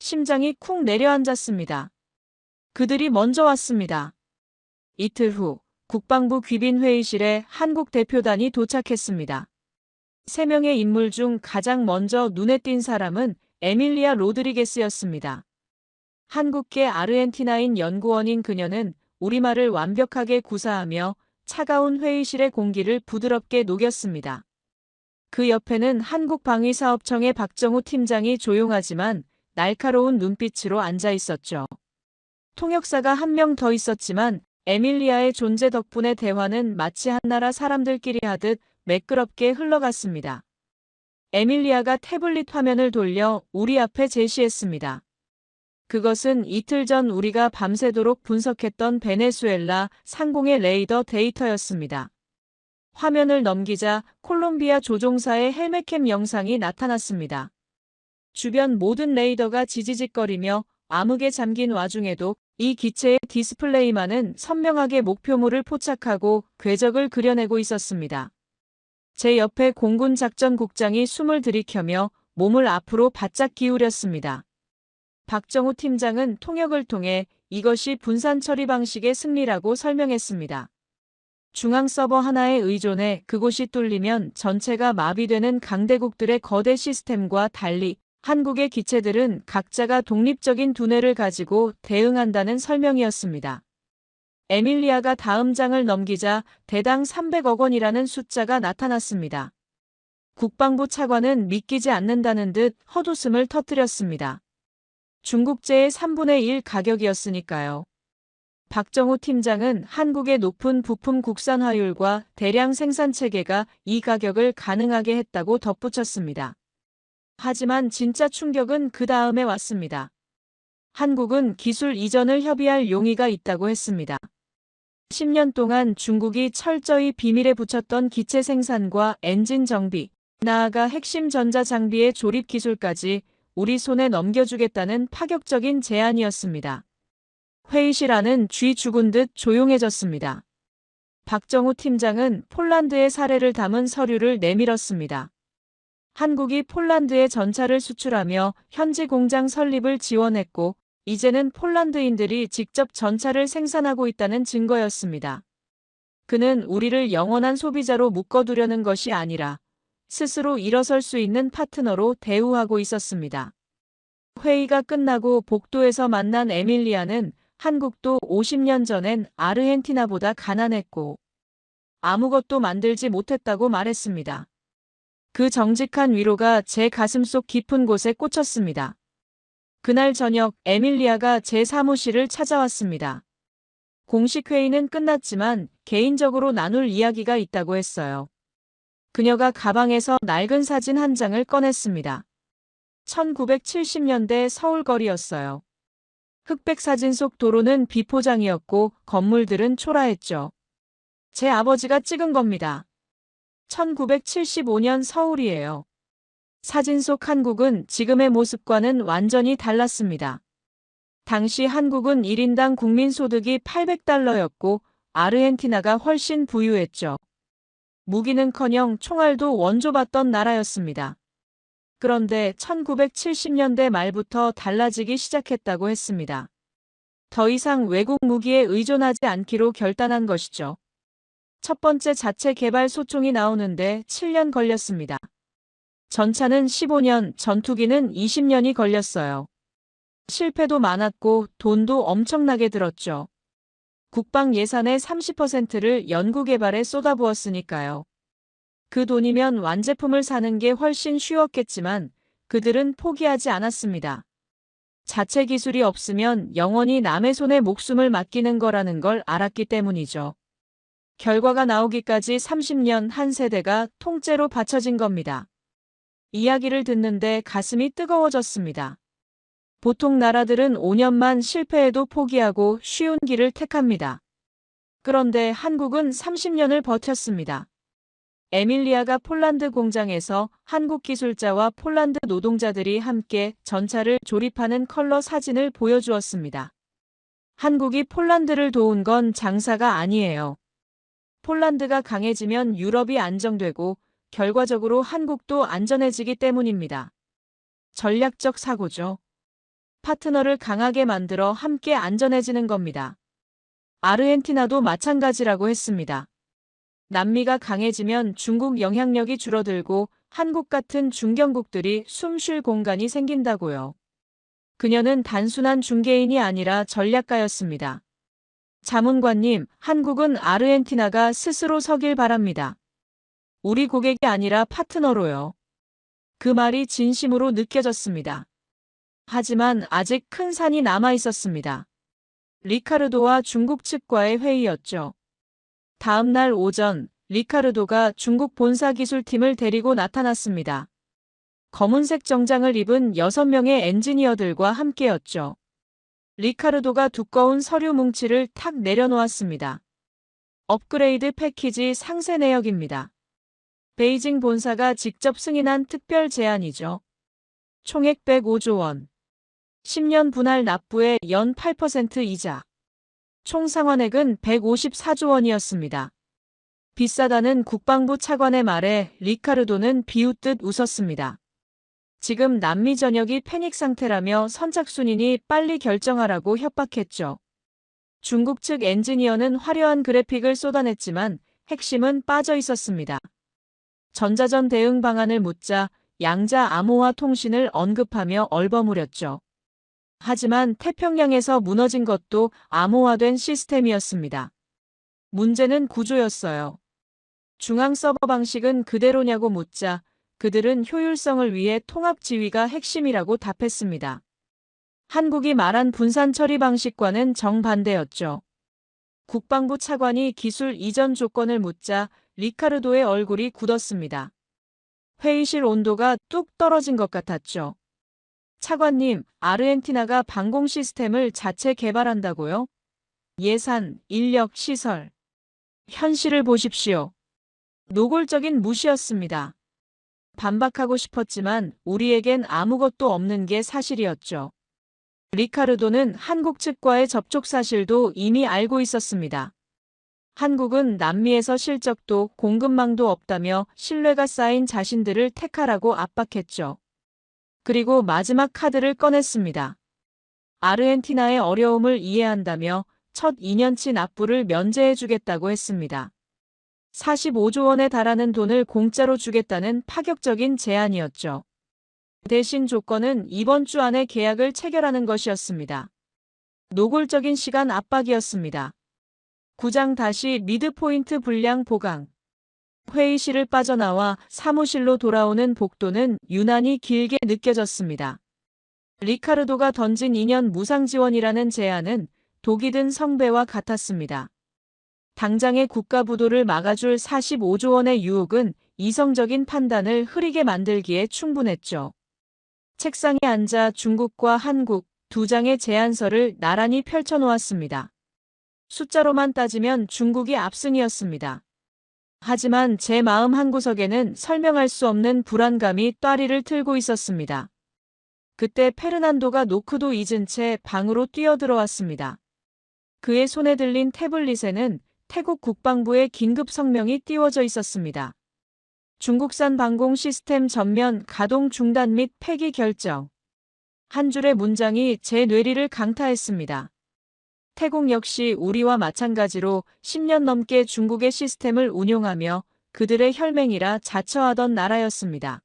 심장이 쿵 내려앉았습니다. 그들이 먼저 왔습니다. 이틀 후 국방부 귀빈 회의실에 한국 대표단이 도착했습니다. 3명의 인물 중 가장 먼저 눈에 띈 사람은 에밀리아 로드리게스였습니다. 한국계 아르헨티나인 연구원인 그녀는 우리말을 완벽하게 구사하며 차가운 회의실의 공기를 부드럽게 녹였습니다. 그 옆에는 한국방위사업청의 박정우 팀장이 조용하지만 날카로운 눈빛으로 앉아 있었죠. 통역사가 한 명 더 있었지만 에밀리아의 존재 덕분에 대화는 마치 한나라 사람들끼리 하듯 매끄럽게 흘러갔습니다. 에밀리아가 태블릿 화면을 돌려 우리 앞에 제시했습니다. 그것은 이틀 전 우리가 밤새도록 분석했던 베네수엘라 상공의 레이더 데이터였습니다. 화면을 넘기자 콜롬비아 조종사의 헬멧캠 영상이 나타났습니다. 주변 모든 레이더가 지지직거리며 암흑에 잠긴 와중에도 이 기체의 디스플레이만은 선명하게 목표물을 포착하고 궤적을 그려내고 있었습니다. 제 옆에 공군 작전국장이 숨을 들이켜며 몸을 앞으로 바짝 기울였습니다. 박정우 팀장은 통역을 통해 이것이 분산 처리 방식의 승리라고 설명했습니다. 중앙 서버 하나에 의존해 그곳이 뚫리면 전체가 마비되는 강대국들의 거대 시스템과 달리 한국의 기체들은 각자가 독립적인 두뇌를 가지고 대응한다는 설명이었습니다. 에밀리아가 다음 장을 넘기자 대당 300억 원이라는 숫자가 나타났습니다. 국방부 차관은 믿기지 않는다는 듯 헛웃음을 터뜨렸습니다. 중국제의 3분의 1 가격이었으니까요. 박정우 팀장은 한국의 높은 부품 국산화율과 대량 생산 체계가 이 가격을 가능하게 했다고 덧붙였습니다. 하지만 진짜 충격은 그 다음에 왔습니다. 한국은 기술 이전을 협의할 용의가 있다고 했습니다. 10년 동안 중국이 철저히 비밀에 붙였던 기체 생산과 엔진 정비, 나아가 핵심 전자장비의 조립 기술까지 우리 손에 넘겨주겠다는 파격적인 제안이었습니다. 회의실 안은 쥐 죽은 듯 조용해졌습니다. 박정우 팀장은 폴란드의 사례를 담은 서류를 내밀었습니다. 한국이 폴란드에 전차를 수출하며 현지 공장 설립을 지원했고 이제는 폴란드인들이 직접 전차를 생산하고 있다는 증거였습니다. 그는 우리를 영원한 소비자로 묶어두려는 것이 아니라 스스로 일어설 수 있는 파트너로 대우하고 있었습니다. 회의가 끝나고 복도에서 만난 에밀리아는 한국도 50년 전엔 아르헨티나보다 가난했고 아무것도 만들지 못했다고 말했습니다. 그 정직한 위로가 제 가슴속 깊은 곳에 꽂혔습니다. 그날 저녁 에밀리아가 제 사무실을 찾아왔습니다. 공식 회의는 끝났지만 개인적으로 나눌 이야기가 있다고 했어요. 그녀가 가방에서 낡은 사진 한 장을 꺼냈습니다. 1970년대 서울 거리였어요. 흑백 사진 속 도로는 비포장이었고 건물들은 초라했죠. 제 아버지가 찍은 겁니다. 1975년 서울이에요. 사진 속 한국은 지금의 모습과는 완전히 달랐습니다. 당시 한국은 1인당 국민소득이 $800였고 아르헨티나가 훨씬 부유했죠. 무기는커녕 총알도 원조받던 나라였습니다. 그런데 1970년대 말부터 달라지기 시작했다고 했습니다. 더 이상 외국 무기에 의존하지 않기로 결단한 것이죠. 첫 번째 자체 개발 소총이 나오는데 7년 걸렸습니다. 전차는 15년, 전투기는 20년이 걸렸어요. 실패도 많았고 돈도 엄청나게 들었죠. 국방 예산의 30%를 연구개발에 쏟아부었으니까요. 그 돈이면 완제품을 사는 게 훨씬 쉬웠겠지만 그들은 포기하지 않았습니다. 자체 기술이 없으면 영원히 남의 손에 목숨을 맡기는 거라는 걸 알았기 때문이죠. 결과가 나오기까지 30년 한 세대가 통째로 바쳐진 겁니다. 이야기를 듣는데 가슴이 뜨거워졌습니다. 보통 나라들은 5년만 실패해도 포기하고 쉬운 길을 택합니다. 그런데 한국은 30년을 버텼습니다. 에밀리아가 폴란드 공장에서 한국 기술자와 폴란드 노동자들이 함께 전차를 조립하는 컬러 사진을 보여주었습니다. 한국이 폴란드를 도운 건 장사가 아니에요. 폴란드가 강해지면 유럽이 안정되고 결과적으로 한국도 안전해지기 때문입니다. 전략적 사고죠. 파트너를 강하게 만들어 함께 안전해지는 겁니다. 아르헨티나도 마찬가지라고 했습니다. 남미가 강해지면 중국 영향력이 줄어들고 한국 같은 중견국들이 숨 쉴 공간이 생긴다고요. 그녀는 단순한 중개인이 아니라 전략가였습니다. 자문관님, 한국은 아르헨티나가 스스로 서길 바랍니다. 우리 고객이 아니라 파트너로요. 그 말이 진심으로 느껴졌습니다. 하지만 아직 큰 산이 남아 있었습니다. 리카르도와 중국 측과의 회의였죠. 다음 날 오전, 리카르도가 중국 본사 기술팀을 데리고 나타났습니다. 검은색 정장을 입은 6명의 엔지니어들과 함께였죠. 리카르도가 두꺼운 서류 뭉치를 탁 내려놓았습니다. 업그레이드 패키지 상세 내역입니다. 베이징 본사가 직접 승인한 특별 제안이죠. 총액 105조 원. 10년 분할 납부에 연 8% 이자. 총 상환액은 154조 원이었습니다. 비싸다는 국방부 차관의 말에 리카르도는 비웃듯 웃었습니다. 지금 남미 전역이 패닉 상태라며 선착순이니 빨리 결정하라고 협박했죠. 중국 측 엔지니어는 화려한 그래픽을 쏟아냈지만 핵심은 빠져 있었습니다. 전자전 대응 방안을 묻자 양자 암호화 통신을 언급하며 얼버무렸죠. 하지만 태평양에서 무너진 것도 암호화된 시스템이었습니다. 문제는 구조였어요. 중앙 서버 방식은 그대로냐고 묻자 그들은 효율성을 위해 통합 지휘가 핵심이라고 답했습니다. 한국이 말한 분산 처리 방식과는 정반대였죠. 국방부 차관이 기술 이전 조건을 묻자 리카르도의 얼굴이 굳었습니다. 회의실 온도가 뚝 떨어진 것 같았죠. 차관님, 아르헨티나가 방공 시스템을 자체 개발한다고요? 예산, 인력, 시설. 현실을 보십시오. 노골적인 무시였습니다. 반박하고 싶었지만 우리에겐 아무것도 없는 게 사실이었죠. 리카르도는 한국 측과의 접촉 사실도 이미 알고 있었습니다. 한국은 남미에서 실적도 공급망도 없다며 신뢰가 쌓인 자신들을 택하라고 압박했죠. 그리고 마지막 카드를 꺼냈습니다. 아르헨티나의 어려움을 이해한다며 첫 2년치 납부를 면제해주겠다고 했습니다. 45조 원에 달하는 돈을 공짜로 주겠다는 파격적인 제안이었죠. 대신 조건은 이번 주 안에 계약을 체결하는 것이었습니다. 노골적인 시간 압박이었습니다. 구장 다시 미드포인트 분량 보강. 회의실을 빠져나와 사무실로 돌아오는 복도는 유난히 길게 느껴졌습니다. 리카르도가 던진 2년 무상 지원이라는 제안은 독이 든 성배와 같았습니다. 당장의 국가부도를 막아줄 45조 원의 유혹은 이성적인 판단을 흐리게 만들기에 충분했죠. 책상에 앉아 중국과 한국 두 장의 제안서를 나란히 펼쳐놓았습니다. 숫자로만 따지면 중국이 압승이었습니다. 하지만 제 마음 한구석에는 설명할 수 없는 불안감이 따리를 틀고 있었습니다. 그때 페르난도가 노크도 잊은 채 방으로 뛰어들어왔습니다. 그의 손에 들린 태블릿에는 태국 국방부의 긴급 성명이 띄워져 있었습니다. 중국산 방공 시스템 전면 가동 중단 및 폐기 결정. 한 줄의 문장이 제 뇌리를 강타했습니다. 태국 역시 우리와 마찬가지로 10년 넘게 중국의 시스템을 운용하며 그들의 혈맹이라 자처하던 나라였습니다.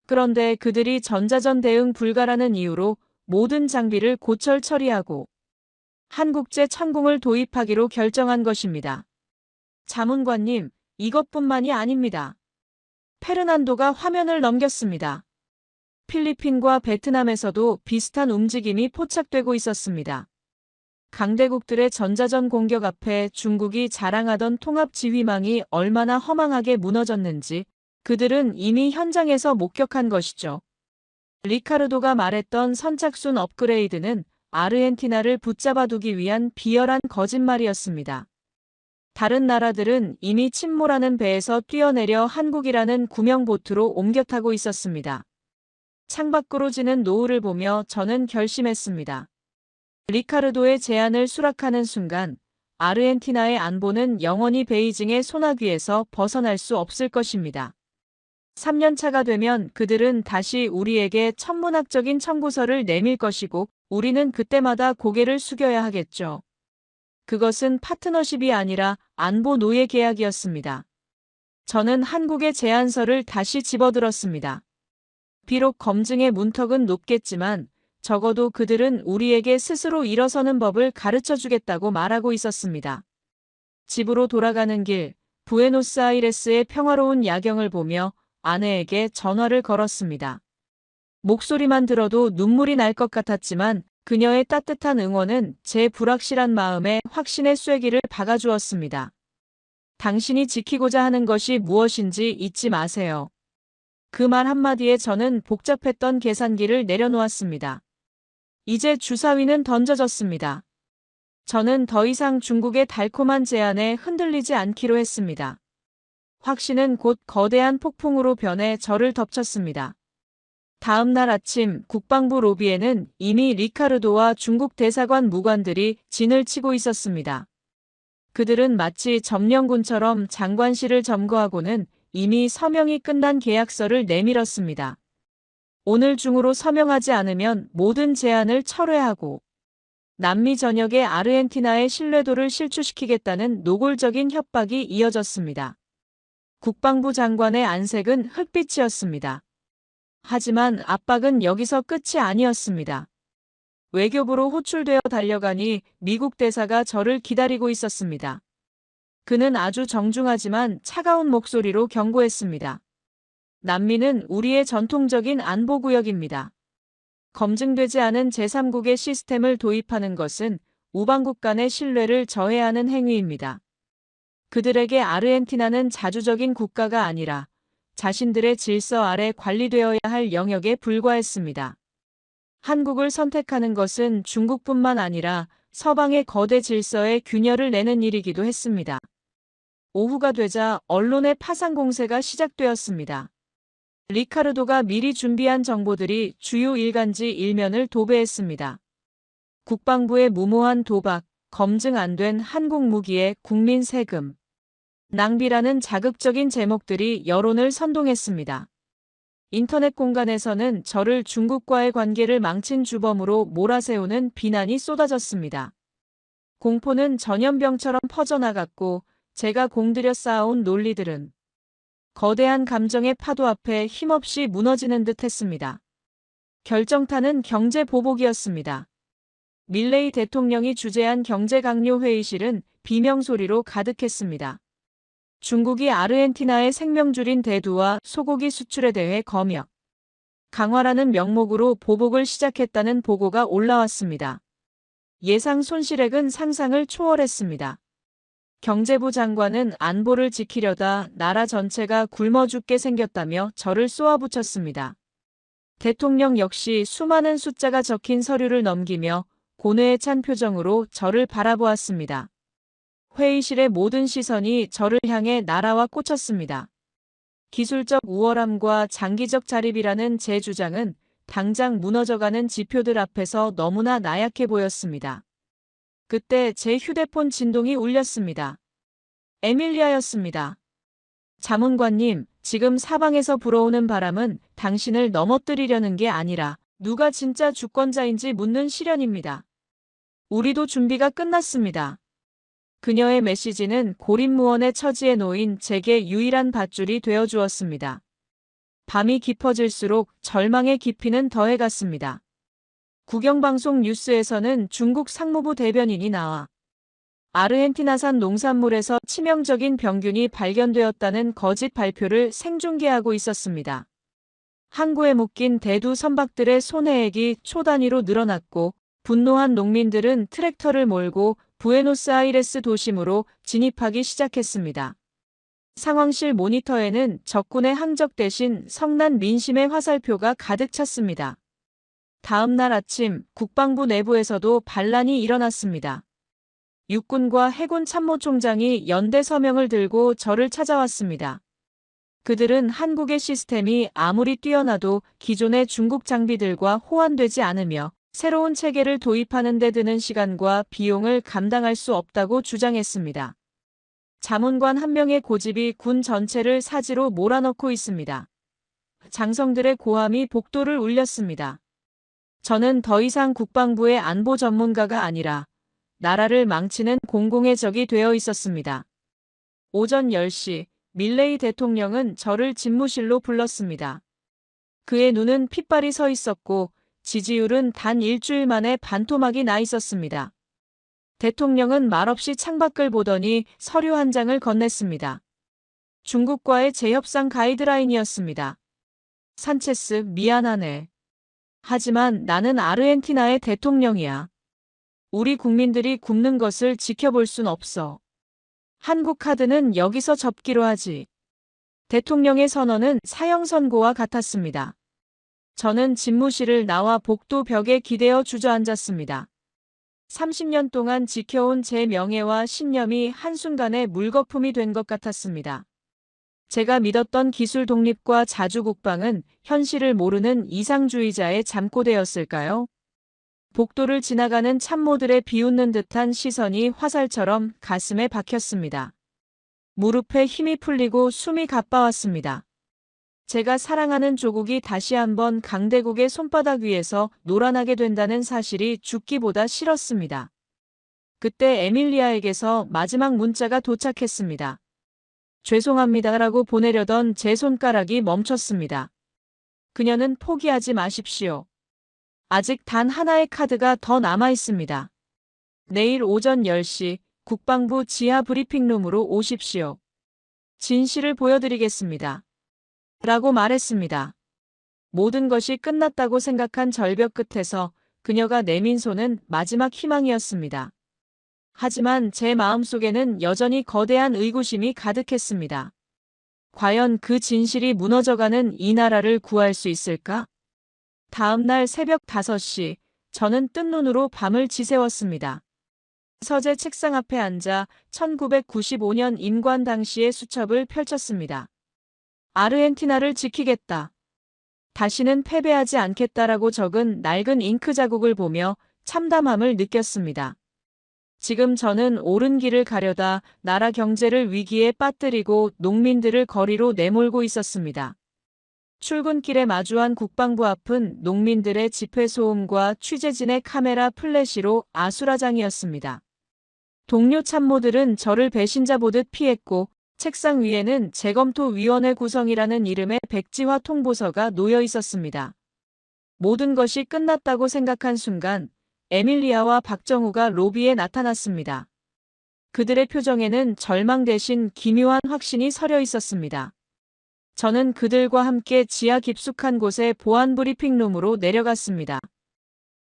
그런데 그들이 전자전 대응 불가라는 이유로 모든 장비를 고철 처리하고 한국제 천공을 도입하기로 결정한 것입니다. 자문관님, 이것뿐만이 아닙니다. 페르난도가 화면을 넘겼습니다. 필리핀과 베트남에서도 비슷한 움직임이 포착되고 있었습니다. 강대국들의 전자전 공격 앞에 중국이 자랑하던 통합 지휘망이 얼마나 허망하게 무너졌는지 그들은 이미 현장에서 목격한 것이죠. 리카르도가 말했던 선착순 업그레이드는 아르헨티나를 붙잡아두기 위한 비열한 거짓말이었습니다. 다른 나라들은 이미 침몰하는 배에서 뛰어내려 한국이라는 구명보트로 옮겨 타고 있었습니다. 창밖으로 지는 노을을 보며 저는 결심했습니다. 리카르도의 제안을 수락하는 순간 아르헨티나의 안보는 영원히 베이징의 소나귀에서 벗어날 수 없을 것입니다. 3년 차가 되면 그들은 다시 우리에게 천문학적인 청구서를 내밀 것이고 우리는 그때마다 고개를 숙여야 하겠죠. 그것은 파트너십이 아니라 안보 노예 계약이었습니다. 저는 한국의 제안서를 다시 집어들었습니다. 비록 검증의 문턱은 높겠지만 적어도 그들은 우리에게 스스로 일어서는 법을 가르쳐 주겠다고 말하고 있었습니다. 집으로 돌아가는 길, 부에노스아이레스의 평화로운 야경을 보며 아내에게 전화를 걸었습니다. 목소리만 들어도 눈물이 날 것 같았지만 그녀의 따뜻한 응원은 제 불확실한 마음에 확신의 쐐기를 박아주었습니다. 당신이 지키고자 하는 것이 무엇인지 잊지 마세요. 그 말 한마디에 저는 복잡했던 계산기를 내려놓았습니다. 이제 주사위는 던져졌습니다. 저는 더 이상 중국의 달콤한 제안에 흔들리지 않기로 했습니다. 확신은 곧 거대한 폭풍으로 변해 저를 덮쳤습니다. 다음 날 아침 국방부 로비에는 이미 리카르도와 중국 대사관 무관들이 진을 치고 있었습니다. 그들은 마치 점령군처럼 장관실을 점거하고는 이미 서명이 끝난 계약서를 내밀었습니다. 오늘 중으로 서명하지 않으면 모든 제안을 철회하고 남미 전역의 아르헨티나의 신뢰도를 실추시키겠다는 노골적인 협박이 이어졌습니다. 국방부 장관의 안색은 흑빛이었습니다. 하지만 압박은 여기서 끝이 아니었습니다. 외교부로 호출되어 달려가니 미국 대사가 저를 기다리고 있었습니다. 그는 아주 정중하지만 차가운 목소리로 경고했습니다. 남미는 우리의 전통적인 안보구역입니다. 검증되지 않은 제3국의 시스템을 도입하는 것은 우방국 간의 신뢰를 저해하는 행위입니다. 그들에게 아르헨티나는 자주적인 국가가 아니라 자신들의 질서 아래 관리되어야 할 영역에 불과했습니다. 한국을 선택하는 것은 중국뿐만 아니라 서방의 거대 질서에 균열을 내는 일이기도 했습니다. 오후가 되자 언론의 파상 공세가 시작되었습니다. 리카르도가 미리 준비한 정보들이 주요 일간지 일면을 도배했습니다. 국방부의 무모한 도박, 검증 안 된 한국 무기에 국민 세금, 낭비라는 자극적인 제목들이 여론을 선동했습니다. 인터넷 공간에서는 저를 중국과의 관계를 망친 주범으로 몰아세우는 비난이 쏟아졌습니다. 공포는 전염병처럼 퍼져나갔고 제가 공들여 쌓아온 논리들은 거대한 감정의 파도 앞에 힘없이 무너지는 듯 했습니다. 결정타는 경제 보복이었습니다. 밀레이 대통령이 주재한 경제강요 회의실은 비명소리로 가득했습니다. 중국이 아르헨티나의 생명줄인 대두와 소고기 수출에 대해 검역, 강화라는 명목으로 보복을 시작했다는 보고가 올라왔습니다. 예상 손실액은 상상을 초월했습니다. 경제부 장관은 안보를 지키려다 나라 전체가 굶어 죽게 생겼다며 저를 쏘아붙였습니다. 대통령 역시 수많은 숫자가 적힌 서류를 넘기며 고뇌에 찬 표정으로 저를 바라보았습니다. 회의실의 모든 시선이 저를 향해 날아와 꽂혔습니다. 기술적 우월함과 장기적 자립이라는 제 주장은 당장 무너져가는 지표들 앞에서 너무나 나약해 보였습니다. 그때 제 휴대폰 진동이 울렸습니다. 에밀리아였습니다. 자문관님, 지금 사방에서 불어오는 바람은 당신을 넘어뜨리려는 게 아니라 누가 진짜 주권자인지 묻는 시련입니다. 우리도 준비가 끝났습니다. 그녀의 메시지는 고립무원의 처지에 놓인 제게 유일한 밧줄이 되어주었습니다. 밤이 깊어질수록 절망의 깊이는 더해갔습니다. 국영방송 뉴스에서는 중국 상무부 대변인이 나와 아르헨티나산 농산물에서 치명적인 병균이 발견되었다는 거짓 발표를 생중계하고 있었습니다. 항구에 묶인 대두 선박들의 손해액이 초 단위로 늘어났고 분노한 농민들은 트랙터를 몰고 부에노스아이레스 도심으로 진입하기 시작했습니다. 상황실 모니터에는 적군의 항적 대신 성난 민심의 화살표가 가득 찼습니다. 다음 날 아침 국방부 내부에서도 반란이 일어났습니다. 육군과 해군 참모총장이 연대 서명을 들고 저를 찾아왔습니다. 그들은 한국의 시스템이 아무리 뛰어나도 기존의 중국 장비들과 호환되지 않으며 새로운 체계를 도입하는 데 드는 시간과 비용을 감당할 수 없다고 주장했습니다. 자문관 한 명의 고집이 군 전체를 사지로 몰아넣고 있습니다. 장성들의 고함이 복도를 울렸습니다. 저는 더 이상 국방부의 안보 전문가가 아니라 나라를 망치는 공공의 적이 되어 있었습니다. 오전 10시 밀레이 대통령은 저를 집무실로 불렀습니다. 그의 눈은 핏발이 서 있었고 지지율은 단 일주일 만에 반토막이 나 있었습니다. 대통령은 말없이 창밖을 보더니 서류 한 장을 건넸습니다. 중국과의 재협상 가이드라인이었습니다. 산체스, 미안하네. 하지만 나는 아르헨티나의 대통령이야. 우리 국민들이 굶는 것을 지켜볼 순 없어. 한국 카드는 여기서 접기로 하지. 대통령의 선언은 사형 선고와 같았습니다. 저는 집무실을 나와 복도 벽에 기대어 주저앉았습니다. 30년 동안 지켜온 제 명예와 신념이 한순간에 물거품이 된 것 같았습니다. 제가 믿었던 기술 독립과 자주국방은 현실을 모르는 이상주의자의 잠꼬대였을까요? 복도를 지나가는 참모들의 비웃는 듯한 시선이 화살처럼 가슴에 박혔습니다. 무릎에 힘이 풀리고 숨이 가빠왔습니다. 제가 사랑하는 조국이 다시 한번 강대국의 손바닥 위에서 노란하게 된다는 사실이 죽기보다 싫었습니다. 그때 에밀리아에게서 마지막 문자가 도착했습니다. 죄송합니다라고 보내려던 제 손가락이 멈췄습니다. 그녀는 포기하지 마십시오. 아직 단 하나의 카드가 더 남아 있습니다. 내일 오전 10시 국방부 지하 브리핑룸으로 오십시오. 진실을 보여드리겠습니다. 라고 말했습니다. 모든 것이 끝났다고 생각한 절벽 끝에서 그녀가 내민 손은 마지막 희망이었습니다. 하지만 제 마음속에는 여전히 거대한 의구심이 가득했습니다. 과연 그 진실이 무너져가는 이 나라를 구할 수 있을까? 다음 날 새벽 5시, 저는 뜬 눈으로 밤을 지새웠습니다. 서재 책상 앞에 앉아 1995년 임관 당시의 수첩을 펼쳤습니다. 아르헨티나를 지키겠다. 다시는 패배하지 않겠다라고 적은 낡은 잉크 자국을 보며 참담함을 느꼈습니다. 지금 저는 옳은 길을 가려다 나라 경제를 위기에 빠뜨리고 농민들을 거리로 내몰고 있었습니다. 출근길에 마주한 국방부 앞은 농민들의 집회 소음과 취재진의 카메라 플래시로 아수라장이었습니다. 동료 참모들은 저를 배신자 보듯 피했고 책상 위에는 재검토위원회 구성이라는 이름의 백지화 통보서가 놓여 있었습니다. 모든 것이 끝났다고 생각한 순간 에밀리아와 박정우가 로비에 나타났습니다. 그들의 표정에는 절망 대신 기묘한 확신이 서려 있었습니다. 저는 그들과 함께 지하 깊숙한 곳의 보안 브리핑룸으로 내려갔습니다.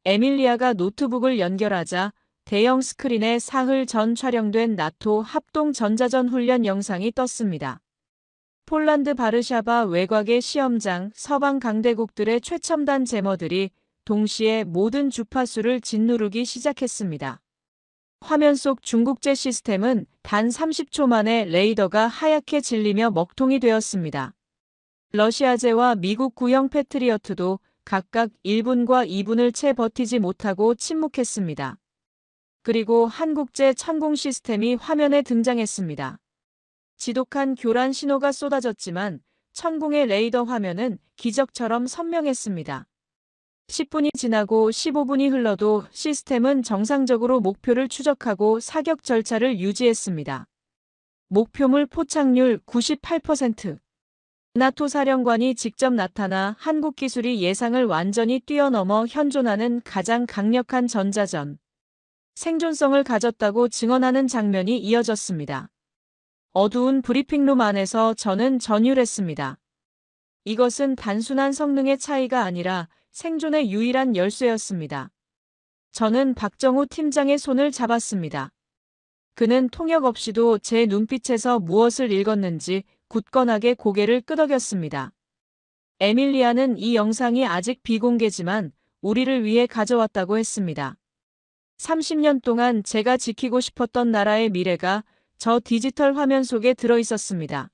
에밀리아가 노트북을 연결하자 대형 스크린에 사흘 전 촬영된 나토 합동 전자전 훈련 영상이 떴습니다. 폴란드 바르샤바 외곽의 시험장, 서방 강대국들의 최첨단 제머들이 동시에 모든 주파수를 짓누르기 시작했습니다. 화면 속 중국제 시스템은 단 30초 만에 레이더가 하얗게 질리며 먹통이 되었습니다. 러시아제와 미국 구형 패트리어트도 각각 1분과 2분을 채 버티지 못하고 침묵했습니다. 그리고 한국제 천공 시스템이 화면에 등장했습니다. 지독한 교란 신호가 쏟아졌지만 천공의 레이더 화면은 기적처럼 선명했습니다. 10분이 지나고 15분이 흘러도 시스템은 정상적으로 목표를 추적하고 사격 절차를 유지했습니다. 목표물 포착률 98%. 나토 사령관이 직접 나타나 한국 기술이 예상을 완전히 뛰어넘어 현존하는 가장 강력한 전자전, 생존성을 가졌다고 증언하는 장면이 이어졌습니다. 어두운 브리핑룸 안에서 저는 전율했습니다. 이것은 단순한 성능의 차이가 아니라 생존의 유일한 열쇠였습니다. 저는 박정우 팀장의 손을 잡았습니다. 그는 통역 없이도 제 눈빛에서 무엇을 읽었는지 굳건하게 고개를 끄덕였습니다. 에밀리아는 이 영상이 아직 비공개지만 우리를 위해 가져왔다고 했습니다. 30년 동안 제가 지키고 싶었던 나라의 미래가 저 디지털 화면 속에 들어 있었습니다.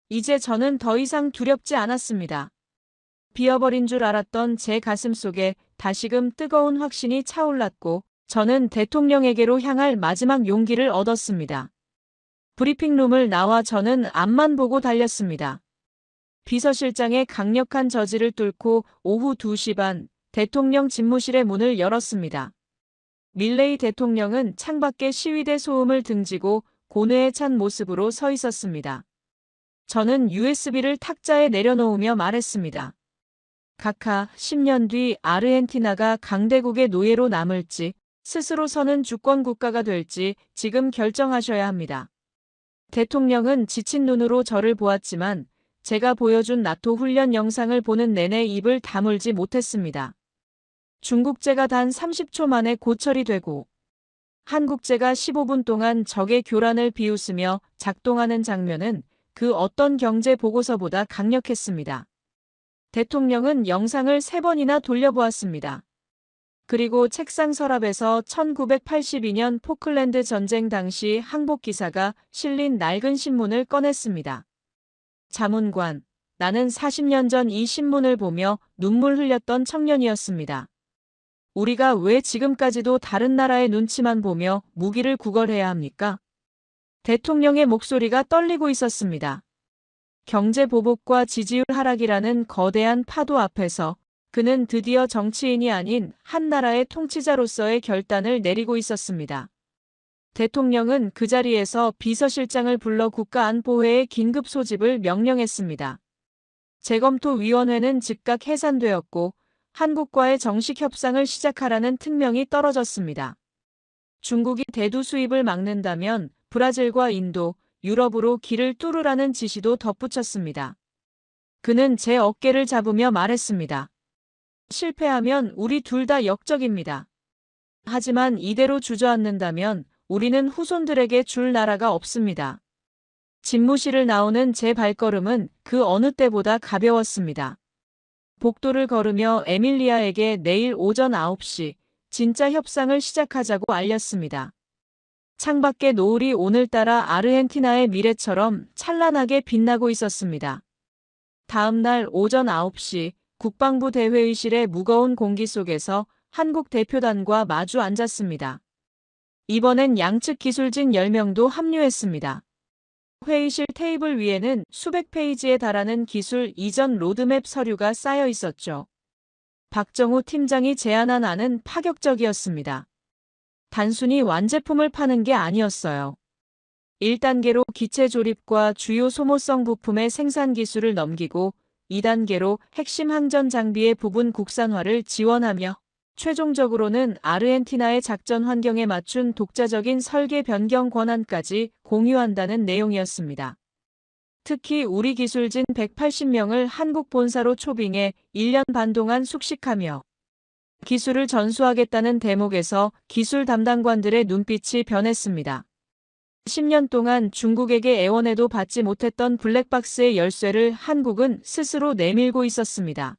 이제 저는 더 이상 두렵지 않았습니다. 비어버린 줄 알았던 제 가슴 속에 다시금 뜨거운 확신이 차올랐고 저는 대통령에게로 향할 마지막 용기를 얻었습니다. 브리핑룸을 나와 저는 앞만 보고 달렸습니다. 비서실장의 강력한 저지를 뚫고 오후 2시 반 대통령 집무실의 문을 열었습니다. 밀레이 대통령은 창밖에 시위대 소음을 등지고 고뇌에 찬 모습으로 서 있었습니다. 저는 USB를 탁자에 내려놓으며 말했습니다. 카카, 10년 뒤 아르헨티나가 강대국의 노예로 남을지 스스로 서는 주권 국가가 될지 지금 결정하셔야 합니다. 대통령은 지친 눈으로 저를 보았지만 제가 보여준 나토 훈련 영상을 보는 내내 입을 다물지 못했습니다. 중국제가 단 30초 만에 고철이 되고 한국제가 15분 동안 적의 교란을 비웃으며 작동하는 장면은 그 어떤 경제 보고서보다 강력했습니다. 대통령은 영상을 3번이나 돌려보았습니다. 그리고 책상 서랍에서 1982년 포클랜드 전쟁 당시 항복 기사가 실린 낡은 신문을 꺼냈습니다. 자문관, 나는 40년 전 이 신문을 보며 눈물 흘렸던 청년이었습니다. 우리가 왜 지금까지도 다른 나라의 눈치만 보며 무기를 구걸해야 합니까? 대통령의 목소리가 떨리고 있었습니다. 경제 보복과 지지율 하락이라는 거대한 파도 앞에서 그는 드디어 정치인이 아닌 한 나라의 통치자로서의 결단을 내리고 있었습니다. 대통령은 그 자리에서 비서실장을 불러 국가안보회의 긴급 소집을 명령했습니다. 재검토위원회는 즉각 해산되었고 한국과의 정식 협상을 시작하라는 특명이 떨어졌습니다. 중국이 대두 수입을 막는다면 브라질과 인도, 유럽으로 길을 뚫으라는 지시도 덧붙였습니다. 그는 제 어깨를 잡으며 말했습니다. 실패하면 우리 둘 다 역적입니다. 하지만 이대로 주저앉는다면 우리는 후손들에게 줄 나라가 없습니다. 집무실을 나오는 제 발걸음은 그 어느 때보다 가벼웠습니다. 복도를 걸으며 에밀리아에게 내일 오전 9시 진짜 협상을 시작하자고 알렸습니다. 창밖의 노을이 오늘따라 아르헨티나의 미래처럼 찬란하게 빛나고 있었습니다. 다음 날 오전 9시 국방부 대회의실의 무거운 공기 속에서 한국 대표단과 마주 앉았습니다. 이번엔 양측 기술진 10명도 합류했습니다. 회의실 테이블 위에는 수백 페이지에 달하는 기술 이전 로드맵 서류가 쌓여 있었죠. 박정우 팀장이 제안한 안은 파격적이었습니다. 단순히 완제품을 파는 게 아니었어요. 1단계로 기체 조립과 주요 소모성 부품의 생산 기술을 넘기고 2단계로 핵심 항전 장비의 부분 국산화를 지원하며 최종적으로는 아르헨티나의 작전 환경에 맞춘 독자적인 설계 변경 권한까지 공유한다는 내용이었습니다. 특히 우리 기술진 180명을 한국 본사로 초빙해 1년 반 동안 숙식하며 기술을 전수하겠다는 대목에서 기술 담당관들의 눈빛이 변했습니다. 10년 동안 중국에게 애원해도 받지 못했던 블랙박스의 열쇠를 한국은 스스로 내밀고 있었습니다.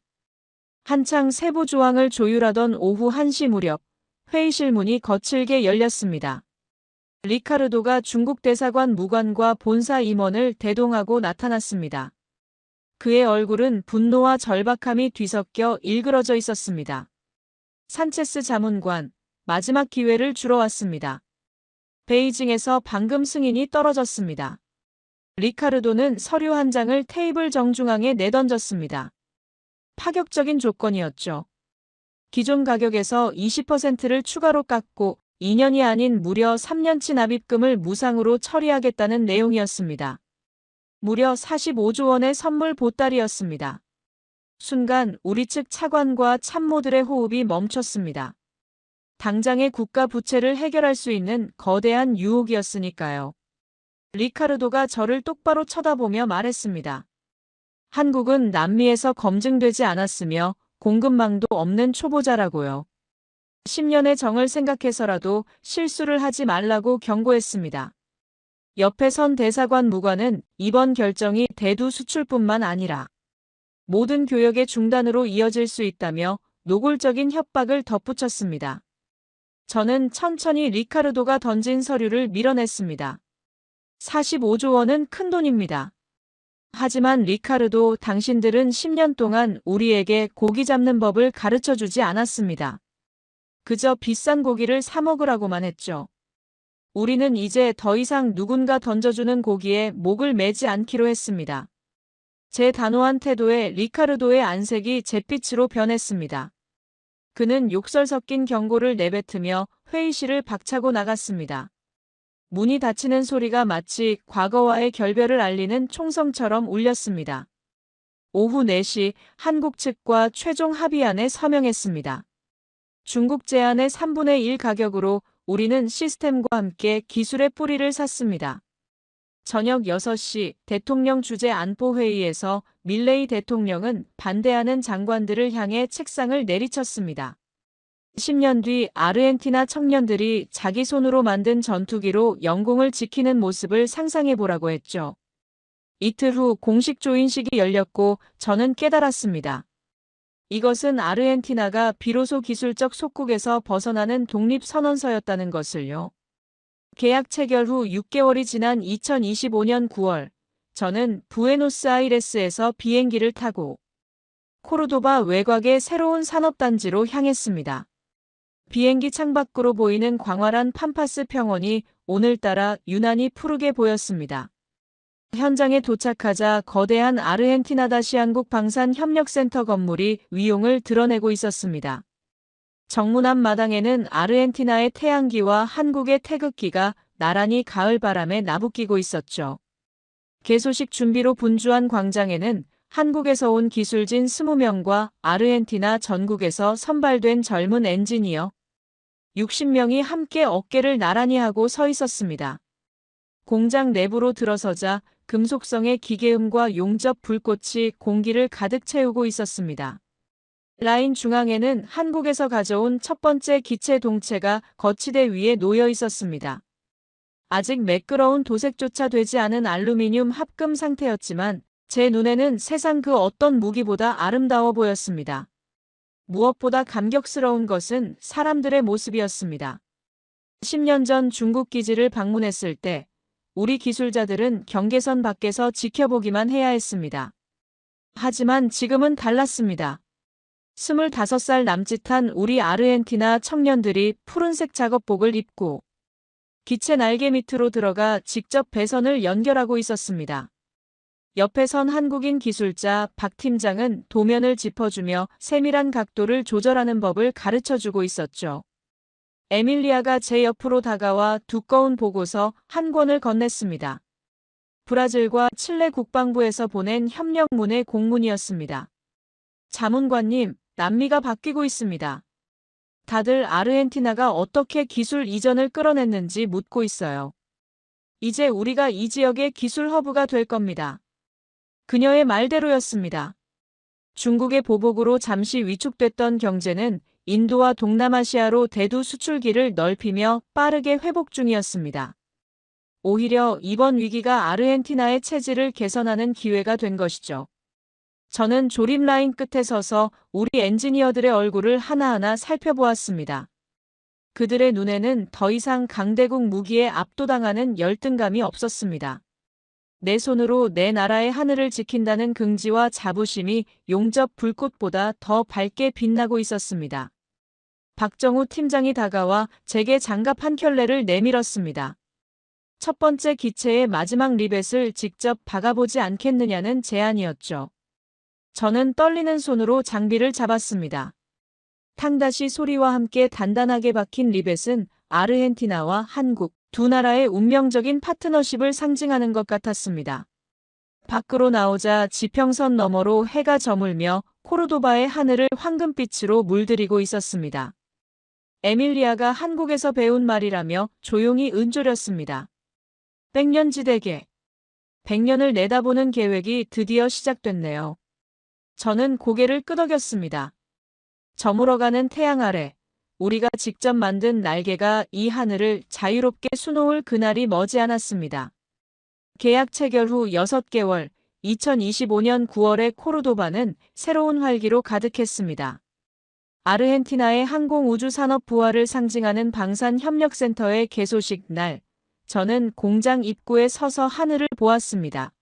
한창 세부 조항을 조율하던 오후 1시 무렵 회의실 문이 거칠게 열렸습니다. 리카르도가 중국 대사관 무관과 본사 임원을 대동하고 나타났습니다. 그의 얼굴은 분노와 절박함이 뒤섞여 일그러져 있었습니다. 산체스 자문관, 마지막 기회를 주러 왔습니다. 베이징에서 방금 승인이 떨어졌습니다. 리카르도는 서류 한 장을 테이블 정중앙에 내던졌습니다. 파격적인 조건이었죠. 기존 가격에서 20%를 추가로 깎고 2년이 아닌 무려 3년치 납입금을 무상으로 처리하겠다는 내용이었습니다. 무려 45조 원의 선물 보따리였습니다. 순간 우리 측 차관과 참모들의 호흡이 멈췄습니다. 당장의 국가 부채를 해결할 수 있는 거대한 유혹이었으니까요. 리카르도가 저를 똑바로 쳐다보며 말했습니다. 한국은 남미에서 검증되지 않았으며 공급망도 없는 초보자라고요. 10년의 정을 생각해서라도 실수를 하지 말라고 경고했습니다. 옆에 선 대사관 무관은 이번 결정이 대두 수출뿐만 아니라 모든 교역의 중단으로 이어질 수 있다며 노골적인 협박을 덧붙였습니다. 저는 천천히 리카르도가 던진 서류를 밀어냈습니다. 45조 원은 큰 돈입니다. 하지만 리카르도, 당신들은 10년 동안 우리에게 고기 잡는 법을 가르쳐주지 않았습니다. 그저 비싼 고기를 사 먹으라고만 했죠. 우리는 이제 더 이상 누군가 던져주는 고기에 목을 매지 않기로 했습니다. 제 단호한 태도에 리카르도의 안색이 잿빛으로 변했습니다. 그는 욕설 섞인 경고를 내뱉으며 회의실을 박차고 나갔습니다. 문이 닫히는 소리가 마치 과거와의 결별을 알리는 총성처럼 울렸습니다. 오후 4시 한국 측과 최종 합의안에 서명했습니다. 중국 제안의 3분의 1 가격으로 우리는 시스템과 함께 기술의 뿌리를 샀습니다. 저녁 6시 대통령 주재 안보회의에서 밀레이 대통령은 반대하는 장관들을 향해 책상을 내리쳤습니다. 10년 뒤 아르헨티나 청년들이 자기 손으로 만든 전투기로 영공을 지키는 모습을 상상해보라고 했죠. 이틀 후 공식 조인식이 열렸고 저는 깨달았습니다. 이것은 아르헨티나가 비로소 기술적 속국에서 벗어나는 독립선언서였다는 것을요. 계약 체결 후 6개월이 지난 2025년 9월, 저는 부에노스아이레스에서 비행기를 타고 코르도바 외곽의 새로운 산업단지로 향했습니다. 비행기 창밖으로 보이는 광활한 팜파스 평원이 오늘따라 유난히 푸르게 보였습니다. 현장에 도착하자 거대한 아르헨티나다시 한국 방산협력센터 건물이 위용을 드러내고 있었습니다. 정문 앞 마당에는 아르헨티나의 태양기와 한국의 태극기가 나란히 가을바람에 나부끼고 있었죠. 개소식 준비로 분주한 광장에는 한국에서 온 기술진 20명과 아르헨티나 전국에서 선발된 젊은 엔지니어 60명이 함께 어깨를 나란히 하고 서 있었습니다. 공장 내부로 들어서자 금속성의 기계음과 용접 불꽃이 공기를 가득 채우고 있었습니다. 라인 중앙에는 한국에서 가져온 첫 번째 기체 동체가 거치대 위에 놓여 있었습니다. 아직 매끄러운 도색조차 되지 않은 알루미늄 합금 상태였지만 제 눈에는 세상 그 어떤 무기보다 아름다워 보였습니다. 무엇보다 감격스러운 것은 사람들의 모습이었습니다. 10년 전 중국 기지를 방문했을 때 우리 기술자들은 경계선 밖에서 지켜보기만 해야 했습니다. 하지만 지금은 달랐습니다. 25살 남짓한 우리 아르헨티나 청년들이 푸른색 작업복을 입고 기체 날개 밑으로 들어가 직접 배선을 연결하고 있었습니다. 옆에 선 한국인 기술자 박 팀장은 도면을 짚어주며 세밀한 각도를 조절하는 법을 가르쳐주고 있었죠. 에밀리아가 제 옆으로 다가와 두꺼운 보고서 한 권을 건넸습니다. 브라질과 칠레 국방부에서 보낸 협력문의 공문이었습니다. 자문관님, 남미가 바뀌고 있습니다. 다들 아르헨티나가 어떻게 기술 이전을 끌어냈는지 묻고 있어요. 이제 우리가 이 지역의 기술 허브가 될 겁니다. 그녀의 말대로였습니다. 중국의 보복으로 잠시 위축됐던 경제는 인도와 동남아시아로 대두 수출기를 넓히며 빠르게 회복 중이었습니다. 오히려 이번 위기가 아르헨티나의 체질을 개선하는 기회가 된 것이죠. 저는 조립 라인 끝에 서서 우리 엔지니어들의 얼굴을 하나하나 살펴보았습니다. 그들의 눈에는 더 이상 강대국 무기에 압도당하는 열등감이 없었습니다. 내 손으로 내 나라의 하늘을 지킨다는 긍지와 자부심이 용접 불꽃보다 더 밝게 빛나고 있었습니다. 박정우 팀장이 다가와 제게 장갑 한 켤레를 내밀었습니다. 첫 번째 기체의 마지막 리벳을 직접 박아보지 않겠느냐는 제안이었죠. 저는 떨리는 손으로 장비를 잡았습니다. 탕다시 소리와 함께 단단하게 박힌 리벳은 아르헨티나와 한국 두 나라의 운명적인 파트너십을 상징하는 것 같았습니다. 밖으로 나오자 지평선 너머로 해가 저물며 코르도바의 하늘을 황금빛으로 물들이고 있었습니다. 에밀리아가 한국에서 배운 말이라며 조용히 은조렸습니다. 백년지대계. 100년을 내다보는 계획이 드디어 시작됐네요. 저는 고개를 끄덕였습니다. 저물어가는 태양 아래 우리가 직접 만든 날개가 이 하늘을 자유롭게 수놓을 그날이 머지않았습니다. 계약 체결 후 6개월, 2025년 9월에 코르도바는 새로운 활기로 가득했습니다. 아르헨티나의 항공우주산업 부활을 상징하는 방산협력센터의 개소식 날, 저는 공장 입구에 서서 하늘을 보았습니다.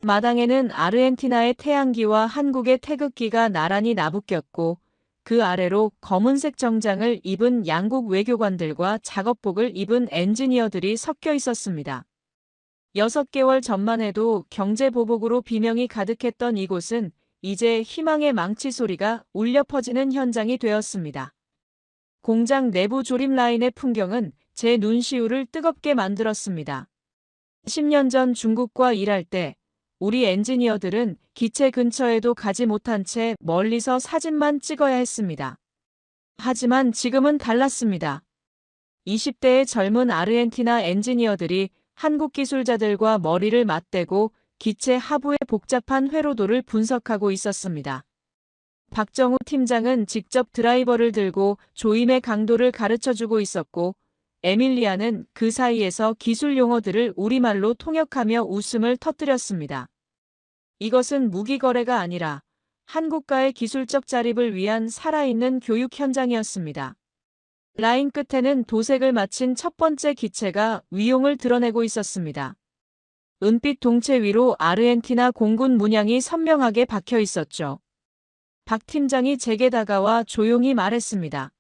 마당에는 아르헨티나의 태양기와 한국의 태극기가 나란히 나부꼈고 그 아래로 검은색 정장을 입은 양국 외교관들과 작업복을 입은 엔지니어들이 섞여 있었습니다. 6개월 전만 해도 경제 보복으로 비명이 가득했던 이곳은 이제 희망의 망치 소리가 울려 퍼지는 현장이 되었습니다. 공장 내부 조립 라인의 풍경은 제 눈시울을 뜨겁게 만들었습니다. 10년 전 중국과 일할 때 우리 엔지니어들은 기체 근처에도 가지 못한 채 멀리서 사진만 찍어야 했습니다. 하지만 지금은 달랐습니다. 20대의 젊은 아르헨티나 엔지니어들이 한국 기술자들과 머리를 맞대고 기체 하부의 복잡한 회로도를 분석하고 있었습니다. 박정우 팀장은 직접 드라이버를 들고 조임의 강도를 가르쳐주고 있었고, 에밀리아는 그 사이에서 기술 용어들을 우리말로 통역하며 웃음을 터뜨렸습니다. 이것은 무기 거래가 아니라 한국과의 기술적 자립을 위한 살아있는 교육 현장이었습니다. 라인 끝에는 도색을 마친 첫 번째 기체가 위용을 드러내고 있었습니다. 은빛 동체 위로 아르헨티나 공군 문양이 선명하게 박혀 있었죠. 박 팀장이 제게 다가와 조용히 말했습니다.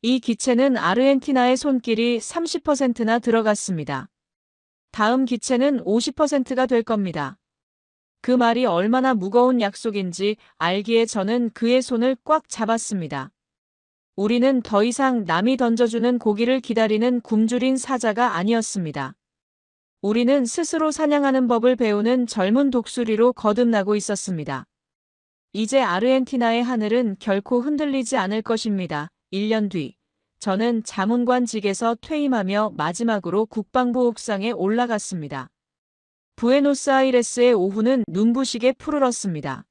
이 기체는 아르헨티나의 손길이 30%나 들어갔습니다. 다음 기체는 50%가 될 겁니다. 그 말이 얼마나 무거운 약속인지 알기에 저는 그의 손을 꽉 잡았습니다. 우리는 더 이상 남이 던져주는 고기를 기다리는 굶주린 사자가 아니었습니다. 우리는 스스로 사냥하는 법을 배우는 젊은 독수리로 거듭나고 있었습니다. 이제 아르헨티나의 하늘은 결코 흔들리지 않을 것입니다. 1년 뒤, 저는 자문관직에서 퇴임하며 마지막으로 국방부 옥상에 올라갔습니다. 부에노스아이레스의 오후는 눈부시게 푸르렀습니다.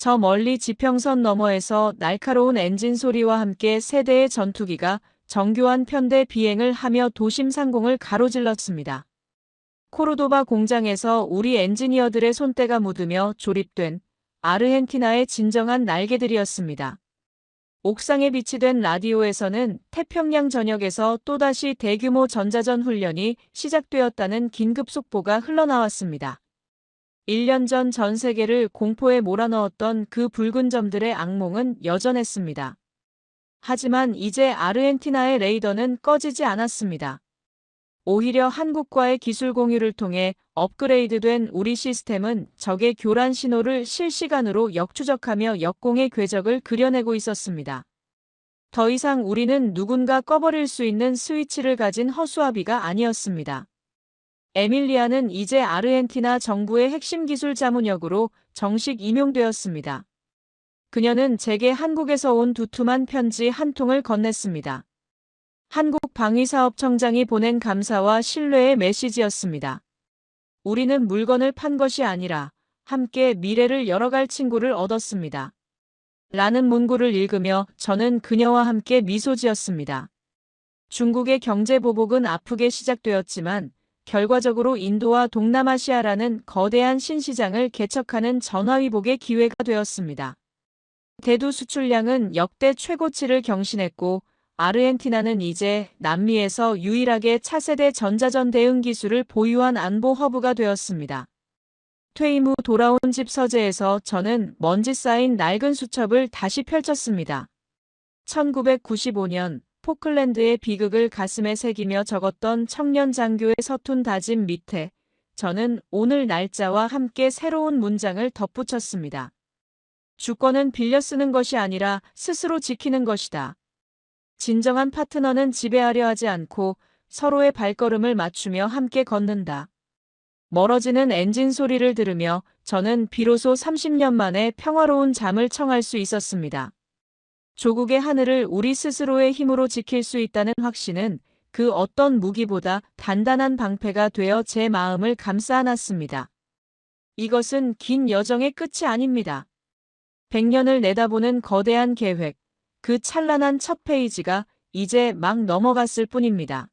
저 멀리 지평선 너머에서 날카로운 엔진 소리와 함께 세 대의 전투기가 정교한 편대 비행을 하며 도심 상공을 가로질렀습니다. 코르도바 공장에서 우리 엔지니어들의 손때가 묻으며 조립된 아르헨티나의 진정한 날개들이었습니다. 옥상에 비치된 라디오에서는 태평양 전역에서 또다시 대규모 전자전 훈련이 시작되었다는 긴급 속보가 흘러나왔습니다. 1년 전 전 세계를 공포에 몰아넣었던 그 붉은 점들의 악몽은 여전했습니다. 하지만 이제 아르헨티나의 레이더는 꺼지지 않았습니다. 오히려 한국과의 기술 공유를 통해 업그레이드된 우리 시스템은 적의 교란 신호를 실시간으로 역추적하며 역공의 궤적을 그려내고 있었습니다. 더 이상 우리는 누군가 꺼버릴 수 있는 스위치를 가진 허수아비가 아니었습니다. 에밀리아는 이제 아르헨티나 정부의 핵심 기술 자문역으로 정식 임용되었습니다. 그녀는 제게 한국에서 온 두툼한 편지 한 통을 건넸습니다. 한국방위사업청장이 보낸 감사와 신뢰의 메시지였습니다. 우리는 물건을 판 것이 아니라 함께 미래를 열어갈 친구를 얻었습니다. 라는 문구를 읽으며 저는 그녀와 함께 미소 지었습니다. 중국의 경제 보복은 아프게 시작되었지만 결과적으로 인도와 동남아시아라는 거대한 신시장을 개척하는 전화위복의 기회가 되었습니다. 대두 수출량은 역대 최고치를 경신했고 아르헨티나는 이제 남미에서 유일하게 차세대 전자전 대응 기술을 보유한 안보 허브가 되었습니다. 퇴임 후 돌아온 집 서재에서 저는 먼지 쌓인 낡은 수첩을 다시 펼쳤습니다. 1995년 포클랜드의 비극을 가슴에 새기며 적었던 청년 장교의 서툰 다짐 밑에 저는 오늘 날짜와 함께 새로운 문장을 덧붙였습니다. 주권은 빌려 쓰는 것이 아니라 스스로 지키는 것이다. 진정한 파트너는 지배하려 하지 않고 서로의 발걸음을 맞추며 함께 걷는다. 멀어지는 엔진 소리를 들으며 저는 비로소 30년 만에 평화로운 잠을 청할 수 있었습니다. 조국의 하늘을 우리 스스로의 힘으로 지킬 수 있다는 확신은 그 어떤 무기보다 단단한 방패가 되어 제 마음을 감싸 안았습니다. 이것은 긴 여정의 끝이 아닙니다. 100년을 내다보는 거대한 계획, 그 찬란한 첫 페이지가 이제 막 넘어갔을 뿐입니다.